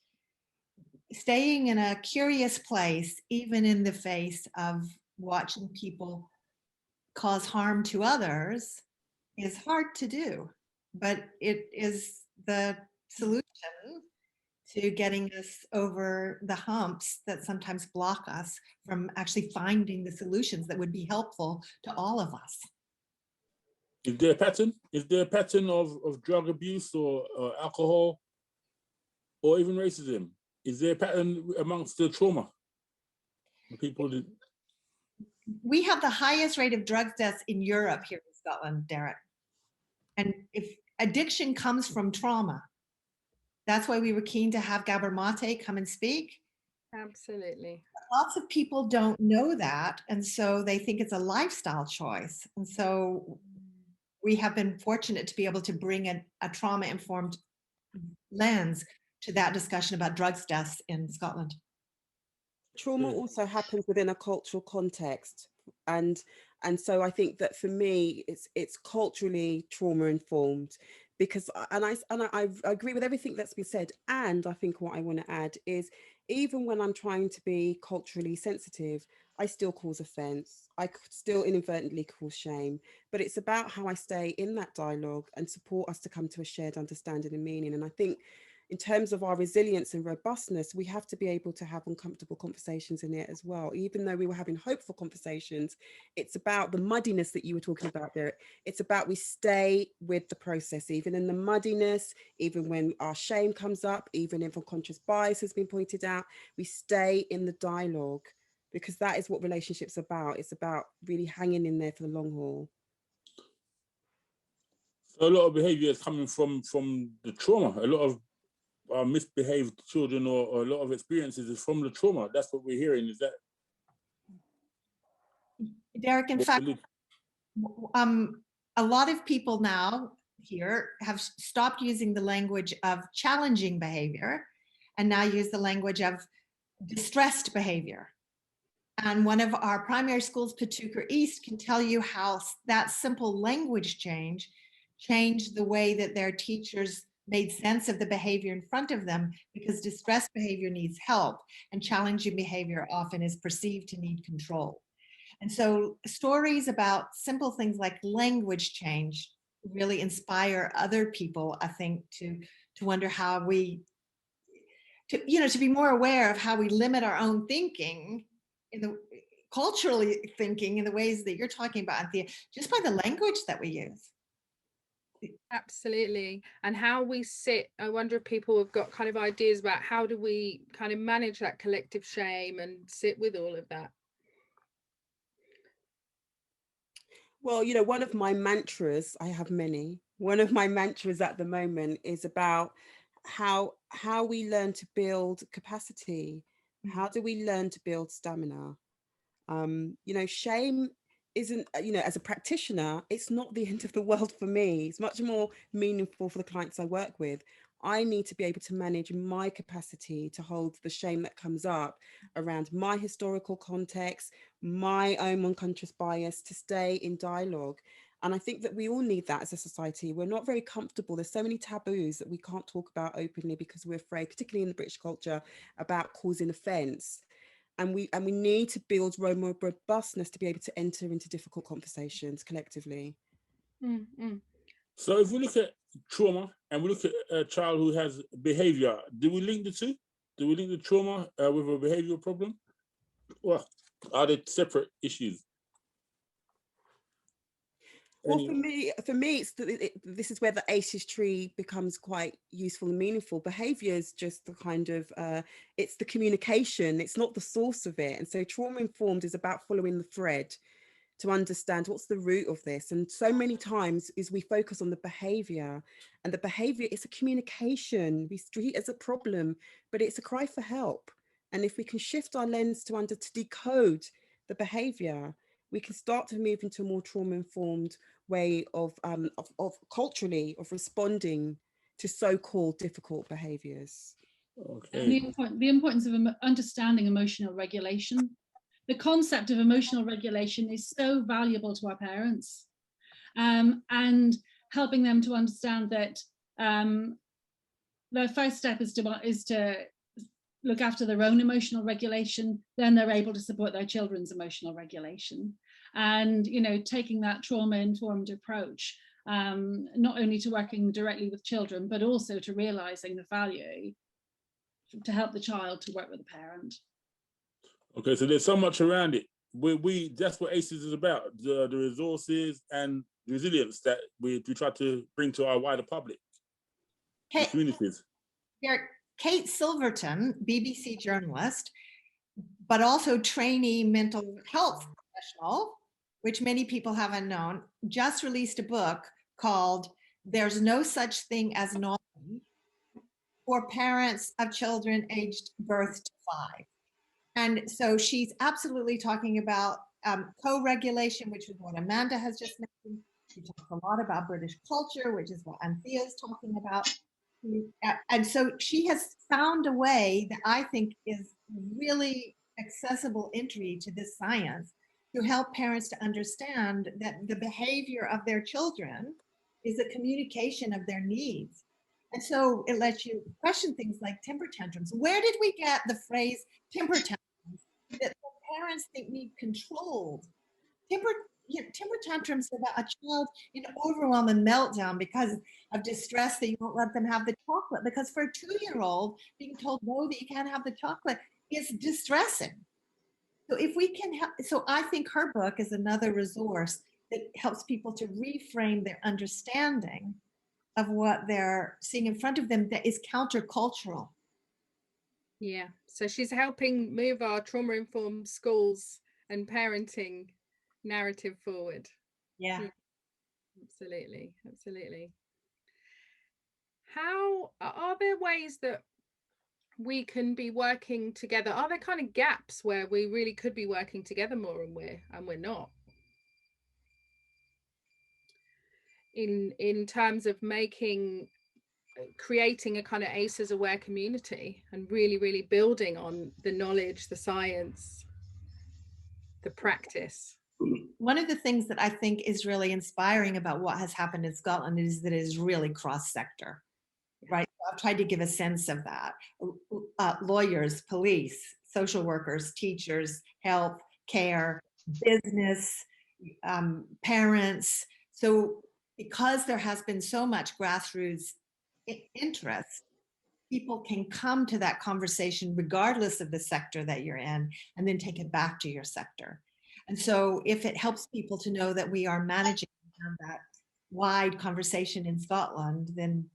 Staying in a curious place, even in the face of watching people cause harm to others, is hard to do, but it is the solution to getting us over the humps that sometimes block us from actually finding the solutions that would be helpful to all of us. Is there a pattern? Is there a pattern of drug abuse or alcohol or even racism? Is there a pattern amongst the trauma? We have the highest rate of drug deaths in Europe here in Scotland, Derek. And if addiction comes from trauma, that's why we were keen to have Gabor Mate come and speak. Absolutely. Lots of people don't know that, and so they think it's a lifestyle choice. And so we have been fortunate to be able to bring a trauma-informed lens to that discussion about drugs deaths in Scotland. Trauma also happens within a cultural context, and so I think that for me it's culturally trauma informed, because I agree with everything that's been said, and I think what I want to add is, even when I'm trying to be culturally sensitive, I still cause offense, I still inadvertently cause shame, but it's about how I stay in that dialogue and support us to come to a shared understanding and meaning. And I think in terms of our resilience and robustness, we have to be able to have uncomfortable conversations in it as well. Even though we were having hopeful conversations, it's about the muddiness that you were talking about there. It's about we stay with the process, even in the muddiness, even when our shame comes up, even if unconscious bias has been pointed out, we stay in the dialogue, because that is what relationships are about. It's about really hanging in there for the long haul. So a lot of behavior is coming from the trauma. A lot of misbehaved children, or a lot of experiences is from the trauma. That's what we're hearing. Is that, Derek, in fact, a lot of people now here have stopped using the language of challenging behavior and now use the language of distressed behavior. And one of our primary schools, Patuka East, can tell you how that simple language change changed the way that their teachers made sense of the behavior in front of them, because distressed behavior needs help and challenging behavior often is perceived to need control. And so stories about simple things like language change really inspire other people, I think, to wonder how we, to be more aware of how we limit our own thinking, in the culturally thinking in the ways that you're talking about, Anthea, just by the language that we use. Absolutely. And how we sit, I wonder if people have got kind of ideas about how do we kind of manage that collective shame and sit with all of that. Well, you know, one of my mantras, I have many, one of my mantras at the moment is about how we learn to build capacity. How do we learn to build stamina? You know, shame isn't, you know, as a practitioner, it's not the end of the world for me. It's much more meaningful for the clients I work with. I need to be able to manage my capacity to hold the shame that comes up around my historical context, my own unconscious bias, to stay in dialogue. And I think that we all need that as a society. We're not very comfortable. There's so many taboos that we can't talk about openly because we're afraid, particularly in the British culture, about causing offence. And we need to build more robustness to be able to enter into difficult conversations collectively. So if we look at trauma and we look at a child who has behavior, do we link the two? Do we link the trauma with a behavioral problem? Or are they separate issues? Well, for me, it's this is where the ACEs tree becomes quite useful and meaningful. Behavior is just the kind of, it's the communication, it's not the source of it. And so trauma informed is about following the thread to understand what's the root of this. And so many times is we focus on the behavior, and the behavior is a communication. We treat it as a problem, but it's a cry for help. And if we can shift our lens to decode the behavior, we can start to move into a more trauma-informed way of culturally of responding to so-called difficult behaviors. Okay. And the importance of understanding emotional regulation. The concept of emotional regulation is so valuable to our parents, and helping them to understand that their first step is to look after their own emotional regulation, then they're able to support their children's emotional regulation. And, you know, taking that trauma-informed approach, not only to working directly with children, but also to realizing the value to help the child to work with the parent. Okay, so there's so much around it. That's what ACEs is about, the resources and resilience that we try to bring to our wider public, communities. Kate Silverton, BBC journalist, but also trainee mental health professional, which many people haven't known, just released a book called There's No Such Thing as Naughty for parents of children aged birth to 5. And so she's absolutely talking about co-regulation, which is what Amanda has just mentioned. She talks a lot about British culture, which is what Anthea is talking about. And so she has found a way that I think is really accessible entry to this science to help parents to understand that the behavior of their children is a communication of their needs. And so it lets you question things like temper tantrums. Where did we get the phrase temper tantrums that the parents think need controlled? Temper tantrums are about a child in overwhelm and meltdown because of distress that you won't let them have the chocolate. Because for a 2-year-old, being told no, that you can't have the chocolate is distressing. So if we can help, so I think her book is another resource that helps people to reframe their understanding of what they're seeing in front of them that is countercultural. Yeah, so she's helping move our trauma-informed schools and parenting narrative forward. Yeah. Absolutely, absolutely. How are there ways that we can be working together? Are there kind of gaps where we really could be working together more and we're not? In terms of creating a kind of ACEs aware community and really building on the knowledge, the science, the practice. One of the things that I think is really inspiring about what has happened in Scotland is that it is really cross-sector, right? I've tried to give a sense of that. Lawyers, police, social workers, teachers, health, care, business, parents. So because there has been so much grassroots interest, people can come to that conversation regardless of the sector that you're in, and then take it back to your sector. And so if it helps people to know that we are managing that wide conversation in Scotland, then,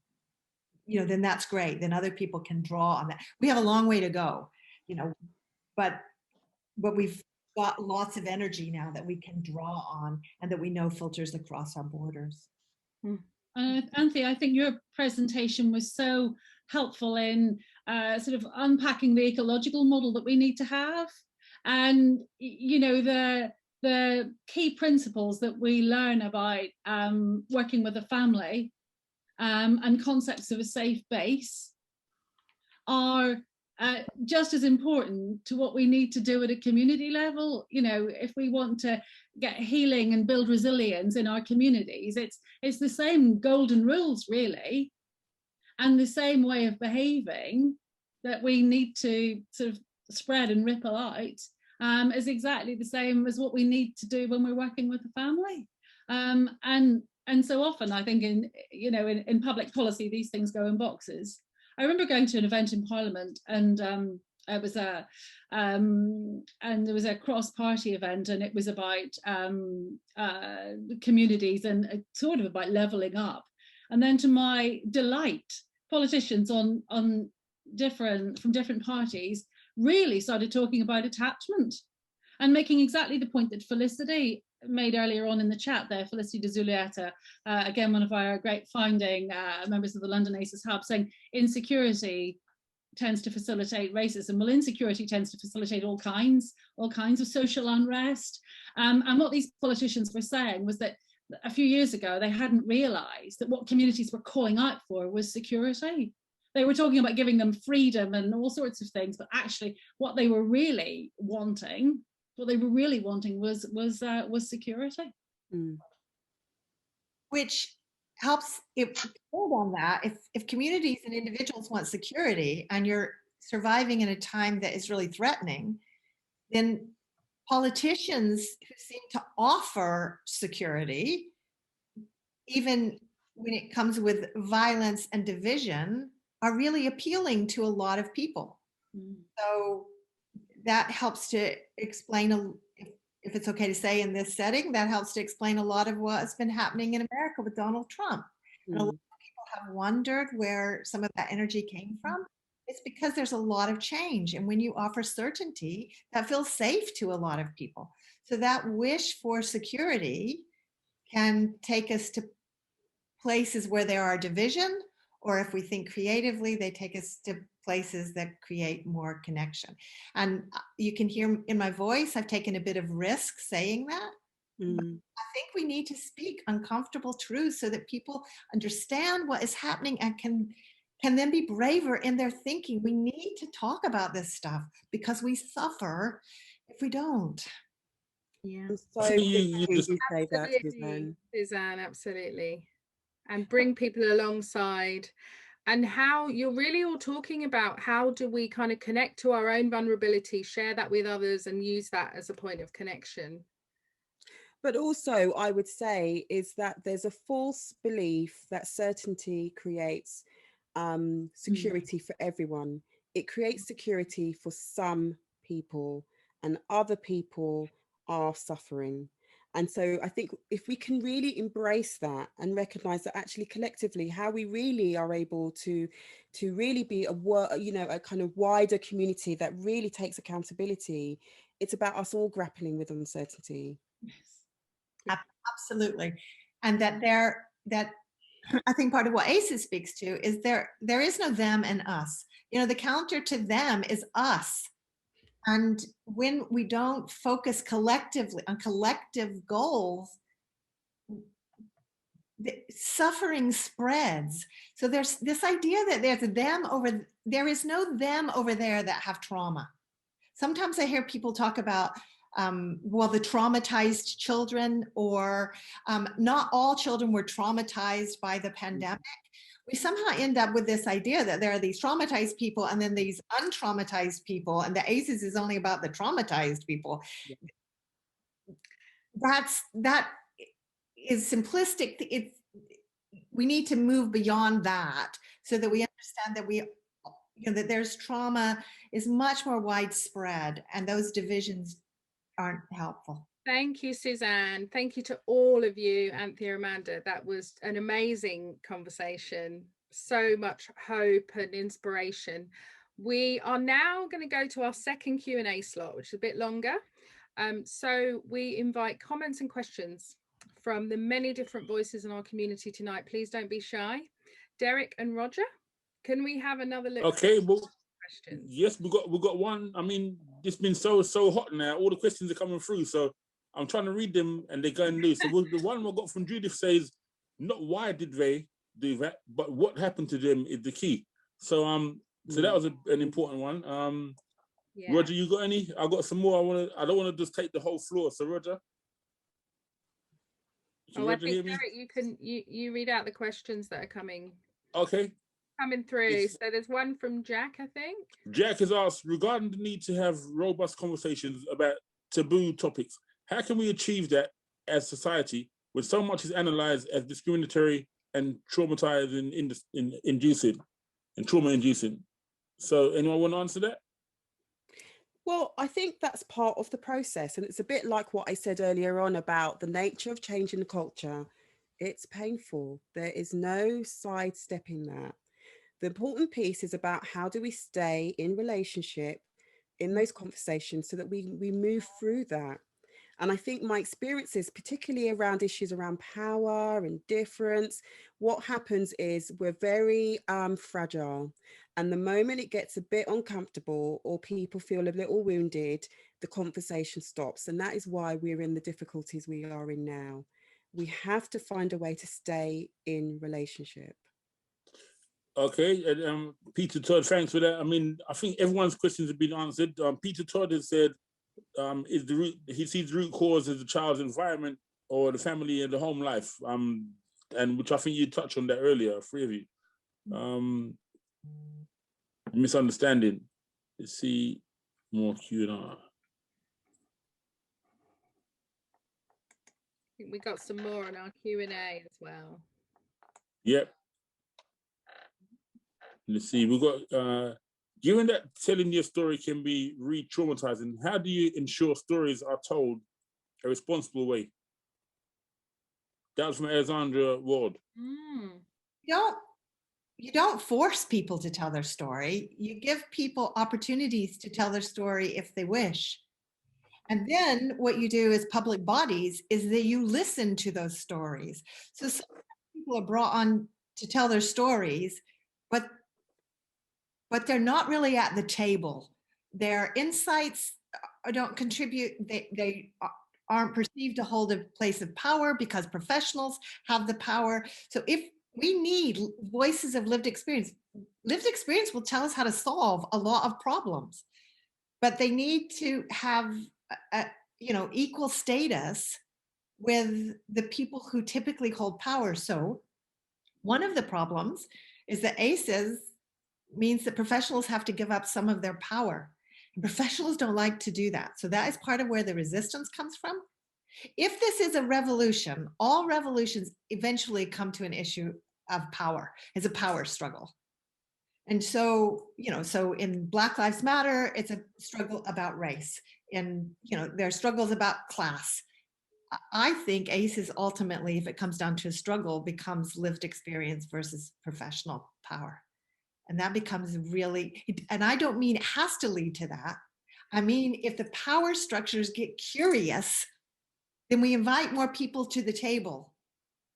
you know, then that's great. Then other people can draw on that. We have a long way to go, you know, but we've got lots of energy now that we can draw on and that we know filters across our borders. Anthea, I think your presentation was so helpful in sort of unpacking the ecological model that we need to have, and you know, the key principles that we learn about working with a family and concepts of a safe base are just as important to what we need to do at a community level. You know, if we want to get healing and build resilience in our communities, it's the same golden rules really, and the same way of behaving that we need to sort of spread and ripple out is exactly the same as what we need to do when we're working with a family. And so often I think in public policy these things go in boxes. I remember going to an event in Parliament, and it was and there was a cross-party event, and it was about communities and sort of about levelling up. And then, to my delight, politicians from different parties really started talking about attachment and making exactly the point that Felicity made earlier on in the chat there, Felicity de Zulieta, again, one of our great founding members of the London ACEs Hub, saying insecurity tends to facilitate racism. Well, insecurity tends to facilitate all kinds of social unrest. And what these politicians were saying was that a few years ago, they hadn't realized that what communities were calling out for was security. They were talking about giving them freedom and all sorts of things, but actually what they were really wanting was security. Which helps build on that. If communities and individuals want security and you're surviving in a time that is really threatening, then politicians who seem to offer security, even when it comes with violence and division, are really appealing to a lot of people. So that helps to explain, if it's okay to say in this setting, that helps to explain a lot of what's been happening in America with Donald Trump. And a lot of people have wondered where some of that energy came from. It's because there's a lot of change. And when you offer certainty, that feels safe to a lot of people. So that wish for security can take us to places where there are division, or if we think creatively, they take us to places that create more connection. And you can hear in my voice, I've taken a bit of risk saying that. But I think we need to speak uncomfortable truths so that people understand what is happening and can can then be braver in their thinking. We need to talk about this stuff because we suffer if we don't. Yeah. I'm so pleased you say that, Absolutely, Suzanne, absolutely. And bring people alongside, and how you're really all talking about how do we kind of connect to our own vulnerability, share that with others, and use that as a point of connection. But also, I would say is that there's a false belief that certainty creates security for everyone. It creates security for some people, and other people are suffering. And so I think if we can really embrace that and recognize that actually collectively how we really are able to really be a kind of wider community that really takes accountability, it's about us all grappling with uncertainty. Yes. Absolutely. And that I think part of what ACES speaks to is there is no them and us. You know, the counter to them is us. And when we don't focus collectively on collective goals, the suffering spreads. So there's this idea that there is no them over there that have trauma. Sometimes I hear people talk about, well, the traumatized children, or not all children were traumatized by the pandemic. We somehow end up with this idea that there are these traumatized people and then these untraumatized people, and the ACEs is only about the traumatized people. That is simplistic. We need to move beyond that so that we understand that that there's trauma is much more widespread, and those divisions aren't helpful. Thank you, Suzanne. Thank you to all of you, Anthea, Amanda. That was an amazing conversation. So much hope and inspiration. We are now going to go to our second Q&A slot, which is a bit longer. So we invite comments and questions from the many different voices in our community tonight. Please don't be shy. Derek and Roger, can we have another look? Okay, well, questions? Yes, we got one. I mean, it's been so hot now. All the questions are coming through, so I'm trying to read them and they're going loose. So the one I got from Judith says, not why did they do that, but what happened to them is the key. So so that was an important one. Yeah. Roger, you got any? I got some more. I don't want to just take the whole floor. So Roger. Roger, I think Derek, you read out the questions that are coming. Okay. Coming through. So there's one from Jack, I think. Jack has asked, regarding the need to have robust conversations about taboo topics, how can we achieve that as society when so much is analyzed as discriminatory and traumatizing, trauma inducing? So anyone want to answer that? Well, I think that's part of the process. And it's a bit like what I said earlier on about the nature of changing the culture. It's painful. There is no sidestepping that. The important piece is about how do we stay in relationship in those conversations so that we move through that. And I think my experiences, particularly around issues around power and difference, what happens is we're very fragile. And the moment it gets a bit uncomfortable or people feel a little wounded, the conversation stops. And that is why we're in the difficulties we are in now. We have to find a way to stay in relationship. Okay, and Peter Todd, thanks for that. I mean, I think everyone's questions have been answered. Peter Todd has said, he sees the root cause as the child's environment or the family and the home life, and which I think you touched on that earlier, three of you. Misunderstanding. Let's see more Q&A. I think we got some more on our Q&A as well. Yep. Let's see, we've got, given that telling your story can be re-traumatizing, how do you ensure stories are told a responsible way? That was from Alexandrou Ward. You don't force people to tell their story. You give people opportunities to tell their story if they wish. And then what you do as public bodies is that you listen to those stories. So sometimes people are brought on to tell their stories, but they're not really at the table. Their insights don't contribute. They aren't perceived to hold a place of power because professionals have the power. So if we need voices of lived experience, lived experience will tell us how to solve a lot of problems, but they need to have equal status with the people who typically hold power. So one of the problems is that ACEs means that professionals have to give up some of their power. And professionals don't like to do that. So that is part of where the resistance comes from. If this is a revolution, all revolutions eventually come to an issue of power. It's a power struggle. And so, so in Black Lives Matter, it's a struggle about race. And, there are struggles about class. I think ACEs ultimately, if it comes down to a struggle, becomes lived experience versus professional power. And that becomes really, and I don't mean it has to lead to that. I mean, if the power structures get curious, then we invite more people to the table.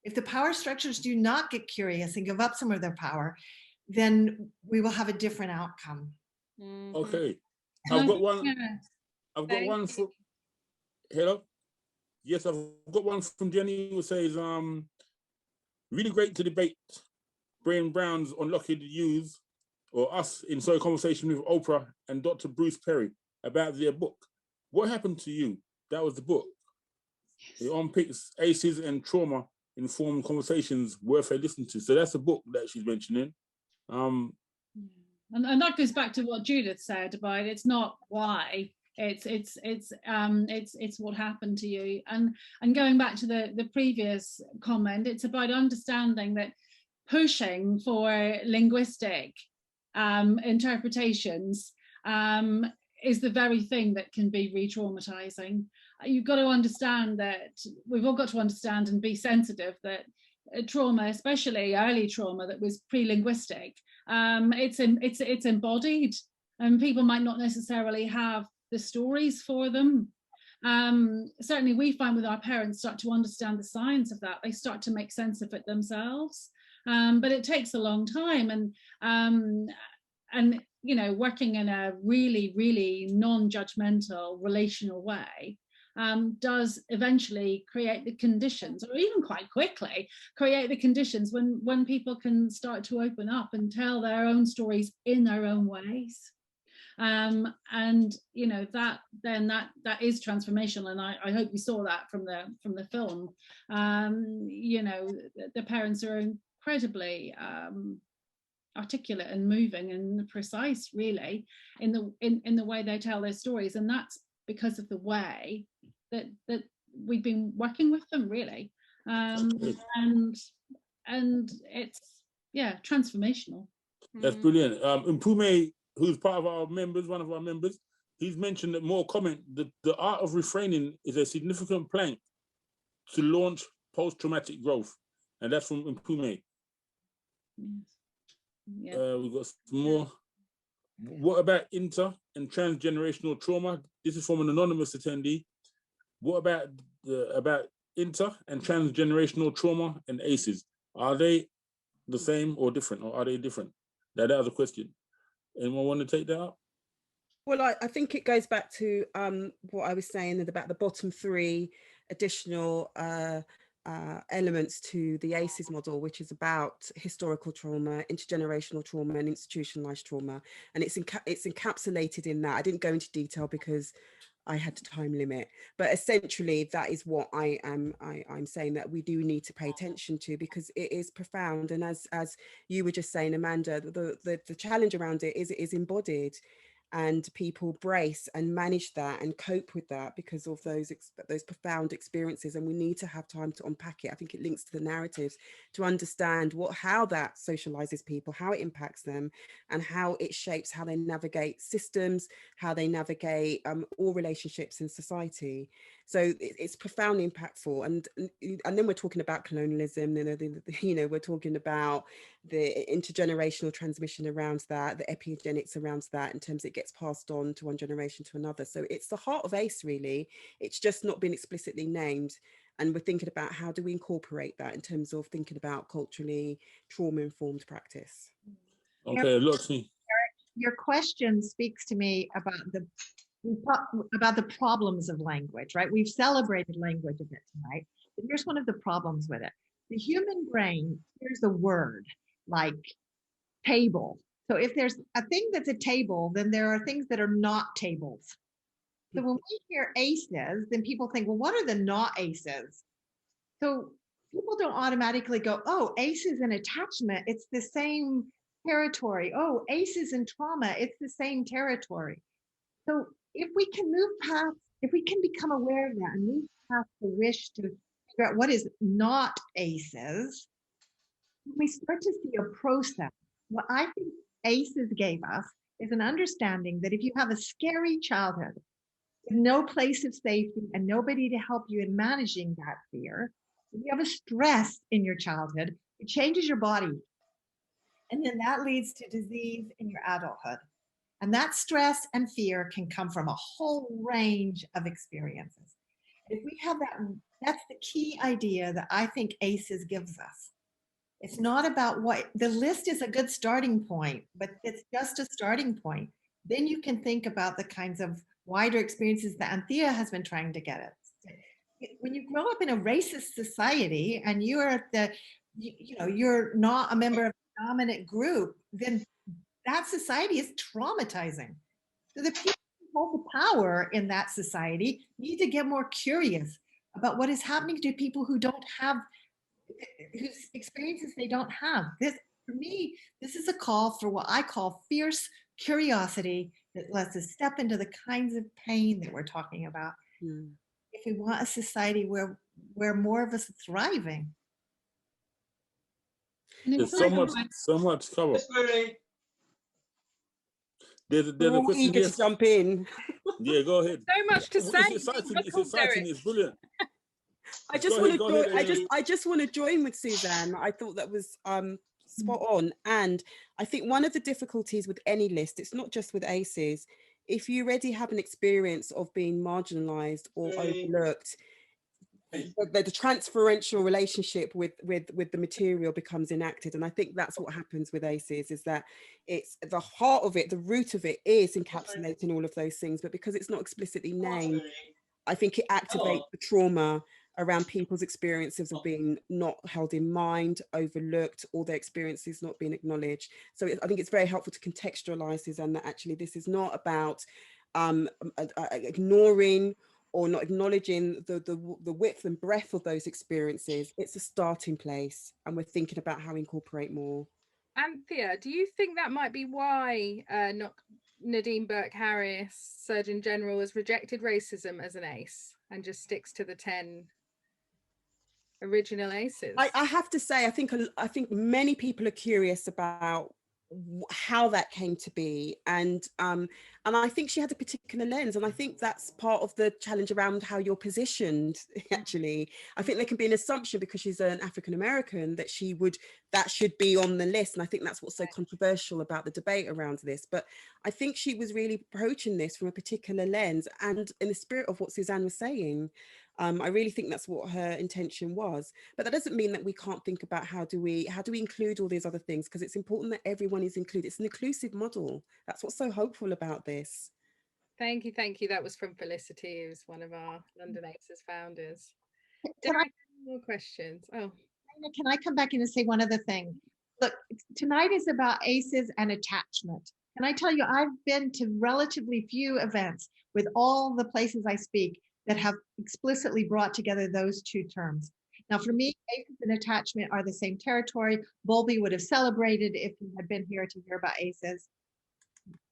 If the power structures do not get curious and give up some of their power, then we will have a different outcome. Mhm. Okay, I've got one. Yeah. I've got Thank one you. from. Hello. Yes, I've got one from Jenny who says, really great to debate Brain Brown's Unlocking the Youth, or us in Soul Conversation with Oprah and Dr. Bruce Perry about their book. What happened to you? That was the book. It unpicks ACEs and trauma-informed conversations worth a listen to. So that's a book that she's mentioning. And that goes back to what Judith said about it's not why, it's what happened to you. And going back to the previous comment, it's about understanding that pushing for linguistic interpretations is the very thing that can be re-traumatizing. You've got to understand that we've all got to understand and be sensitive that trauma, especially early trauma that was pre-linguistic, it's embodied, and people might not necessarily have the stories for them. Certainly we find with our parents start to understand the science of that, they start to make sense of it themselves, but it takes a long time, and working in a really, really non-judgmental relational way does eventually create the conditions, or even quite quickly create the conditions when people can start to open up and tell their own stories in their own ways. And that is transformational, and I hope you saw that from the film. The parents are incredibly articulate and moving and precise, really, in the way they tell their stories, and that's because of the way that we've been working with them, really, and it's transformational. That's brilliant. Mpume, who's part of our members, one of our members, he's mentioned that more comment that the art of refraining is a significant plank to launch post-traumatic growth, and that's from Mpume. Yeah. We've got some more. What about inter and transgenerational trauma? This is from an anonymous attendee. What about inter and transgenerational trauma and ACEs? Are they the same or different, or are they different? That was a question. Anyone want to take that up? Well, I think it goes back to what I was saying about the bottom three additional elements to the ACEs model, which is about historical trauma, intergenerational trauma, and institutionalized trauma. And it's encapsulated in that. I didn't go into detail because I had a time limit, but essentially that is what I'm saying that we do need to pay attention to, because it is profound. And as you were just saying, Amanda, the challenge around it is embodied, and people brace and manage that and cope with that because of those profound experiences. And we need to have time to unpack it. I think it links to the narratives to understand how that socializes people, how it impacts them, and how it shapes how they navigate systems, how they navigate all relationships in society. So it's profoundly impactful. And then we're talking about colonialism, we're talking about the intergenerational transmission around that, the epigenetics around that, in terms it gets passed on to one generation to another. So it's the heart of ACE, really. It's just not been explicitly named. And we're thinking about how do we incorporate that in terms of thinking about culturally trauma-informed practice. Okay, Luxie. Your question speaks to me about the problems of language, right? We've celebrated language a bit tonight, but here's one of the problems with it. The human brain hears a word like table. So if there's a thing that's a table, then there are things that are not tables. So when we hear aces, then people think, well, what are the not aces? So people don't automatically go, oh, aces in attachment, it's the same territory. Oh, aces in trauma, it's the same territory. So if we can move past, if we can become aware of that and move past the wish to figure out what is not aces, we start to see a process. What I think ACEs gave us is an understanding that if you have a scary childhood, with no place of safety and nobody to help you in managing that fear, if you have a stress in your childhood, it changes your body. And then that leads to disease in your adulthood. And that stress and fear can come from a whole range of experiences. If we have that, that's the key idea that I think ACEs gives us. It's not about what, the list is a good starting point, but it's just a starting point. Then you can think about the kinds of wider experiences that Anthea has been trying to get at. When you grow up in a racist society and you are at the, you're not a member of a dominant group, then that society is traumatizing. So the people who hold the power in that society need to get more curious about what is happening to people who don't have, whose experiences they don't have. This, for me, this is a call for what I call fierce curiosity that lets us step into the kinds of pain that we're talking about. If we want a society where more of us are thriving. There's so much cover. There's a question eager to jump in. Yeah, go ahead. So much to say. It's exciting. It's brilliant. I just want to join with Suzanne. I thought that was spot on. And I think one of the difficulties with any list, it's not just with ACEs, if you already have an experience of being marginalized or overlooked, the transferential relationship with the material becomes enacted. And I think that's what happens with ACEs, is that it's the heart of it, the root of it is encapsulating all of those things, but because it's not explicitly named, I think it activates the trauma around people's experiences of being not held in mind, overlooked, or their experiences not being acknowledged. So I think it's very helpful to contextualize this, and that actually this is not about ignoring or not acknowledging the width and breadth of those experiences. It's a starting place, and we're thinking about how we incorporate more. Anthea, do you think that might be why Nadine Burke-Harris, Surgeon General, has rejected racism as an ACE and just sticks to the 10 original ACEs? I have to say, I think many people are curious about how that came to be, and I think she had a particular lens, and I think that's part of the challenge around how you're positioned. Actually, I think there can be an assumption because she's an African American that that should be on the list, and I think that's what's so controversial about the debate around this. But I think she was really approaching this from a particular lens, and in the spirit of what Suzanne was saying. I really think that's what her intention was, but that doesn't mean that we can't think about how do we include all these other things, because it's important that everyone is included. It's an inclusive model. That's what's so hopeful about this. Thank you. That was from Felicity, who's one of our London ACEs founders. More questions? Oh, can I come back in and say one other thing? Look, tonight is about ACEs and attachment. Can I tell you, I've been to relatively few events with all the places I speak that have explicitly brought together those two terms. Now, for me, ACEs and attachment are the same territory. Bowlby would have celebrated if he had been here to hear about ACEs.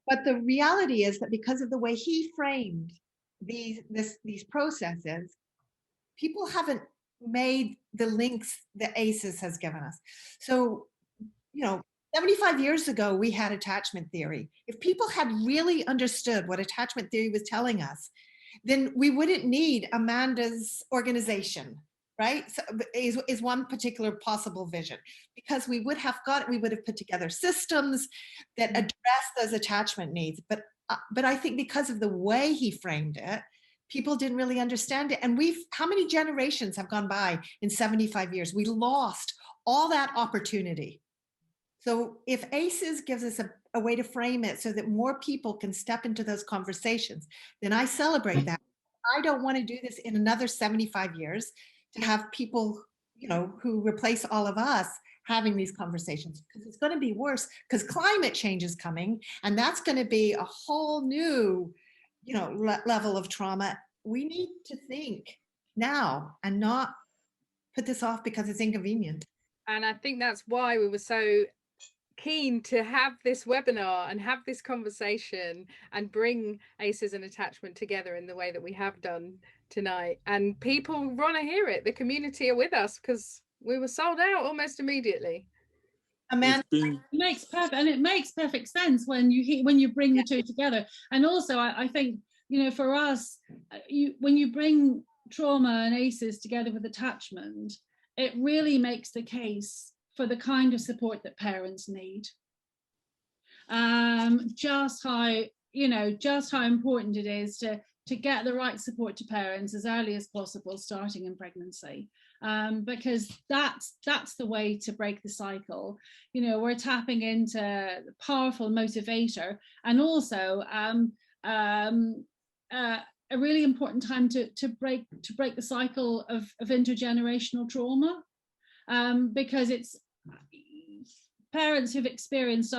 But the reality is that because of the way he framed these processes, people haven't made the links that ACEs has given us. So, 75 years ago, we had attachment theory. If people had really understood what attachment theory was telling us, then we wouldn't need Amanda's organization, right? So is one particular possible vision, because we would have put together systems that address those attachment needs. But I think because of the way he framed it, people didn't really understand it. And how many generations have gone by in 75 years? We lost all that opportunity. So if ACEs gives us a way to frame it so that more people can step into those conversations, then I celebrate that. I don't want to do this in another 75 years to have people who replace all of us having these conversations, because it's going to be worse, because climate change is coming, and that's going to be a whole new, level of trauma. We need to think now and not put this off because it's inconvenient. And I think that's why we were so keen to have this webinar and have this conversation and bring ACEs and attachment together in the way that we have done tonight. And people want to hear it. The community are with us because we were sold out almost immediately. Amanda, it makes perfect sense when you bring the two together. And also, I think, for us, when you bring trauma and ACEs together with attachment, it really makes the case for the kind of support that parents need. Just how important it is to get the right support to parents as early as possible, starting in pregnancy, because that's the way to break the cycle. We're tapping into the powerful motivator, and also a really important time to break the cycle of intergenerational trauma, because it's parents who've experienced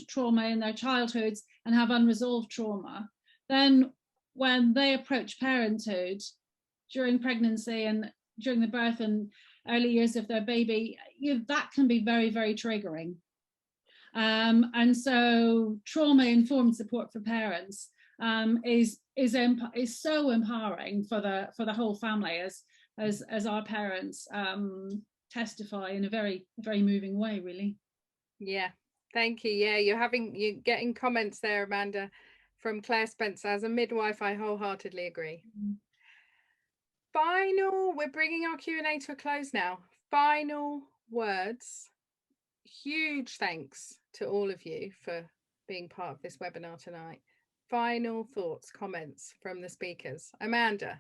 trauma in their childhoods and have unresolved trauma. Then when they approach parenthood during pregnancy and during the birth and early years of their baby, that can be very, very triggering. And so trauma-informed support for parents is so empowering for the whole family, as our parents testify in a very, very moving way, really. Yeah, thank you. Yeah, you're getting comments there, Amanda, from Claire Spencer. As a midwife, I wholeheartedly agree. We're bringing our Q&A to a close now. Final words. Huge thanks to all of you for being part of this webinar tonight. Final thoughts, comments from the speakers. Amanda.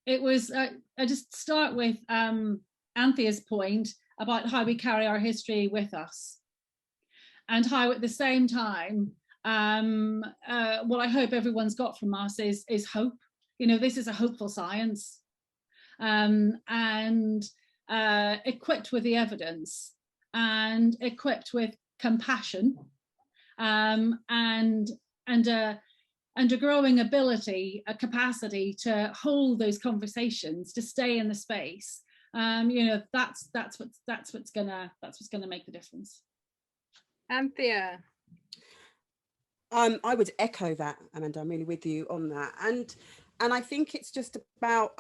It was, I just start with Anthea's point about how we carry our history with us, and how at the same time, what I hope everyone's got from us is hope. This is a hopeful science, and equipped with the evidence, and equipped with compassion, and a growing ability, a capacity to hold those conversations, to stay in the space. That's what's gonna make the difference. Anthea. I would echo that, Amanda. I'm really with you on that, and I think it's just about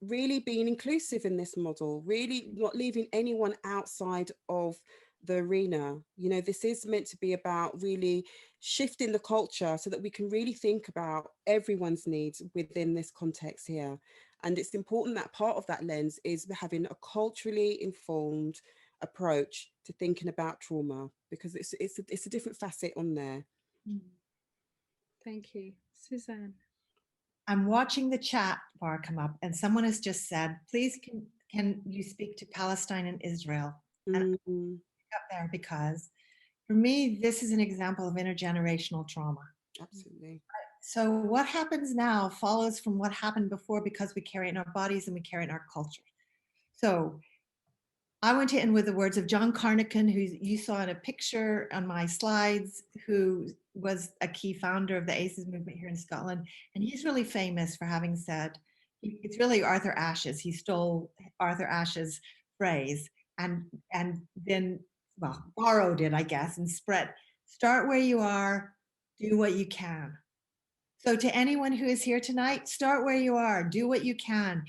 really being inclusive in this model, really not leaving anyone outside of the arena. This is meant to be about really shifting the culture so that we can really think about everyone's needs within this context here. And it's important that part of that lens is having a culturally informed approach to thinking about trauma, because it's a different facet on there. Thank you. Suzanne. I'm watching the chat bar come up, and someone has just said, please can you speak to Palestine and Israel? And up there, because for me, this is an example of intergenerational trauma. Absolutely. So what happens now follows from what happened before, because we carry it in our bodies and we carry it in our culture. So I went to end with the words of John Carnochan, who you saw in a picture on my slides, who was a key founder of the ACEs movement here in Scotland. And he's really famous for having said, it's really Arthur Ashe's. He stole Arthur Ashe's phrase and then, well, borrowed it, I guess, and start where you are, do what you can. So to anyone who is here tonight, start where you are, do what you can.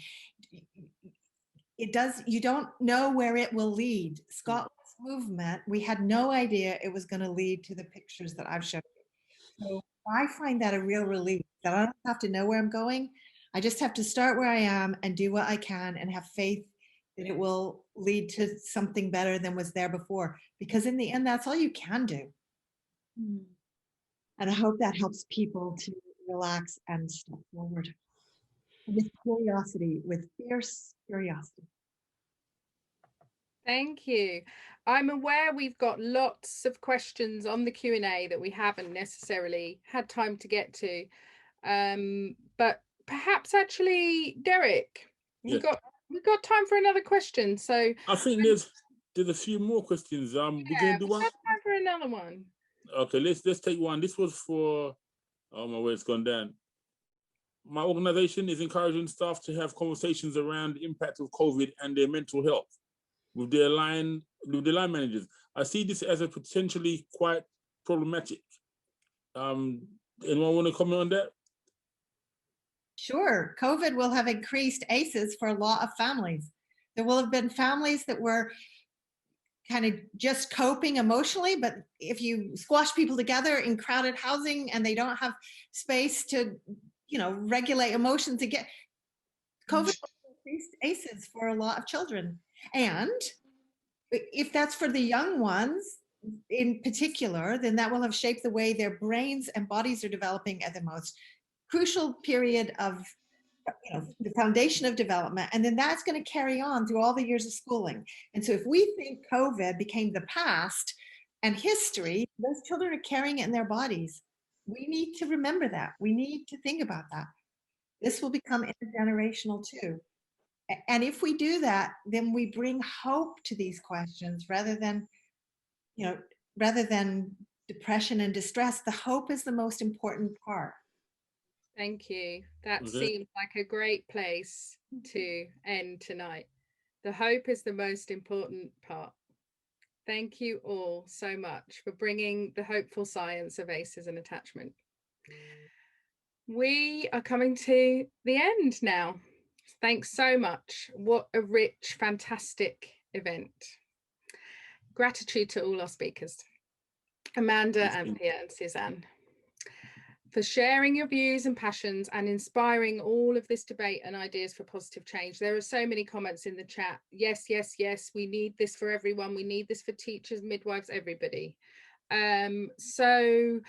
You don't know where it will lead. Scotland's movement, we had no idea it was going to lead to the pictures that I've shown you. So I find that a real relief, that I don't have to know where I'm going. I just have to start where I am and do what I can and have faith that it will lead to something better than was there before. Because in the end, that's all you can do. And I hope that helps people to relax and step forward with curiosity, with fierce curiosity. Thank you. I'm aware we've got lots of questions on the Q&A that we haven't necessarily had time to get to, but perhaps actually, Derek, We've got time for another question. So I think there's a few more questions. We're gonna do we've one. got time for another one. Okay, let's take one. This was for, oh my word, it's gone down. My organization is encouraging staff to have conversations around the impact of COVID and their mental health with their line managers. I see this as a potentially quite problematic. Anyone want to comment on that? Sure, COVID will have increased ACEs for a lot of families. There will have been families that were kind of just coping emotionally, but if you squash people together in crowded housing and they don't have space to, regulate emotions again, COVID increased ACEs for a lot of children. And if that's for the young ones in particular, then that will have shaped the way their brains and bodies are developing at the most crucial period of the foundation of development. And then that's going to carry on through all the years of schooling. And so if we think COVID became the past and history, those children are carrying it in their bodies. We need to remember that. We need to think about that. This will become intergenerational too. And if we do that, then we bring hope to these questions rather than depression and distress. The hope is the most important part. Thank you. That seems like a great place to end tonight. The hope is the most important part. Thank you all so much for bringing the hopeful science of ACEs and attachment. We are coming to the end now. Thanks so much. What a rich, fantastic event. Gratitude to all our speakers, Amanda, Anthea, and Suzanne, for sharing your views and passions and inspiring all of this debate and ideas for positive change. There are so many comments in the chat. Yes, yes, yes, we need this for everyone. We need this for teachers, midwives, everybody. So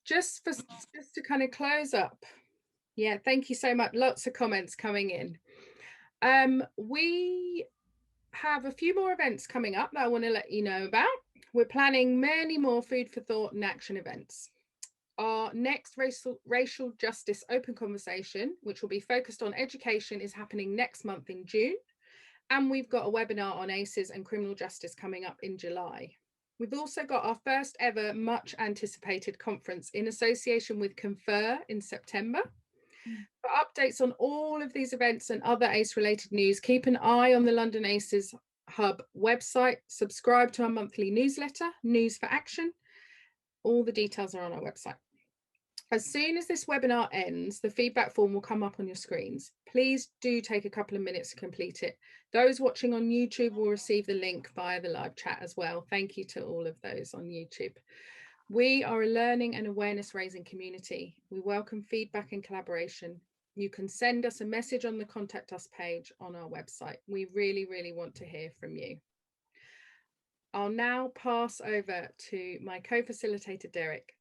just to kind of close up, yeah, thank you so much. Lots of comments coming in. We have a few more events coming up that I want to let you know about. We're planning many more food for thought and action events. Our next racial justice open conversation, which will be focused on education, is happening next month in June. And we've got a webinar on ACEs and criminal justice coming up in July. We've also got our first ever much anticipated conference in association with Confer in September. For updates on all of these events and other ACE related news, keep an eye on the London ACEs Hub website, subscribe to our monthly newsletter, News for Action. All the details are on our website. As soon as this webinar ends, the feedback form will come up on your screens. Please do take a couple of minutes to complete it. Those watching on YouTube will receive the link via the live chat as well. Thank you to all of those on YouTube. We are a learning and awareness raising community. We welcome feedback and collaboration. You can send us a message on the Contact Us page on our website. We really, really want to hear from you. I'll now pass over to my co-facilitator, Derek.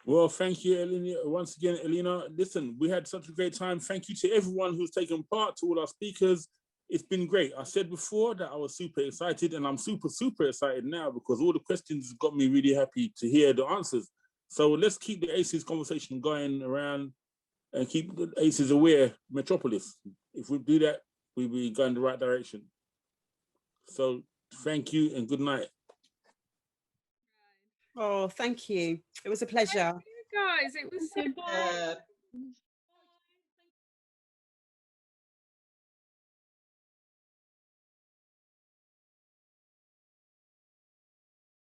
Well, thank you, Elena. Once again, Elena, listen, we had such a great time. Thank you to everyone who's taken part, to all our speakers. It's been great. I said before that I was super excited, and I'm super, super excited now because all the questions got me really happy to hear the answers. So let's keep the ACEs conversation going around and keep the ACEs aware, metropolis. If we do that, we'll be going the right direction. So thank you and good night. Oh, thank you. It was a pleasure. Thank you guys. It was so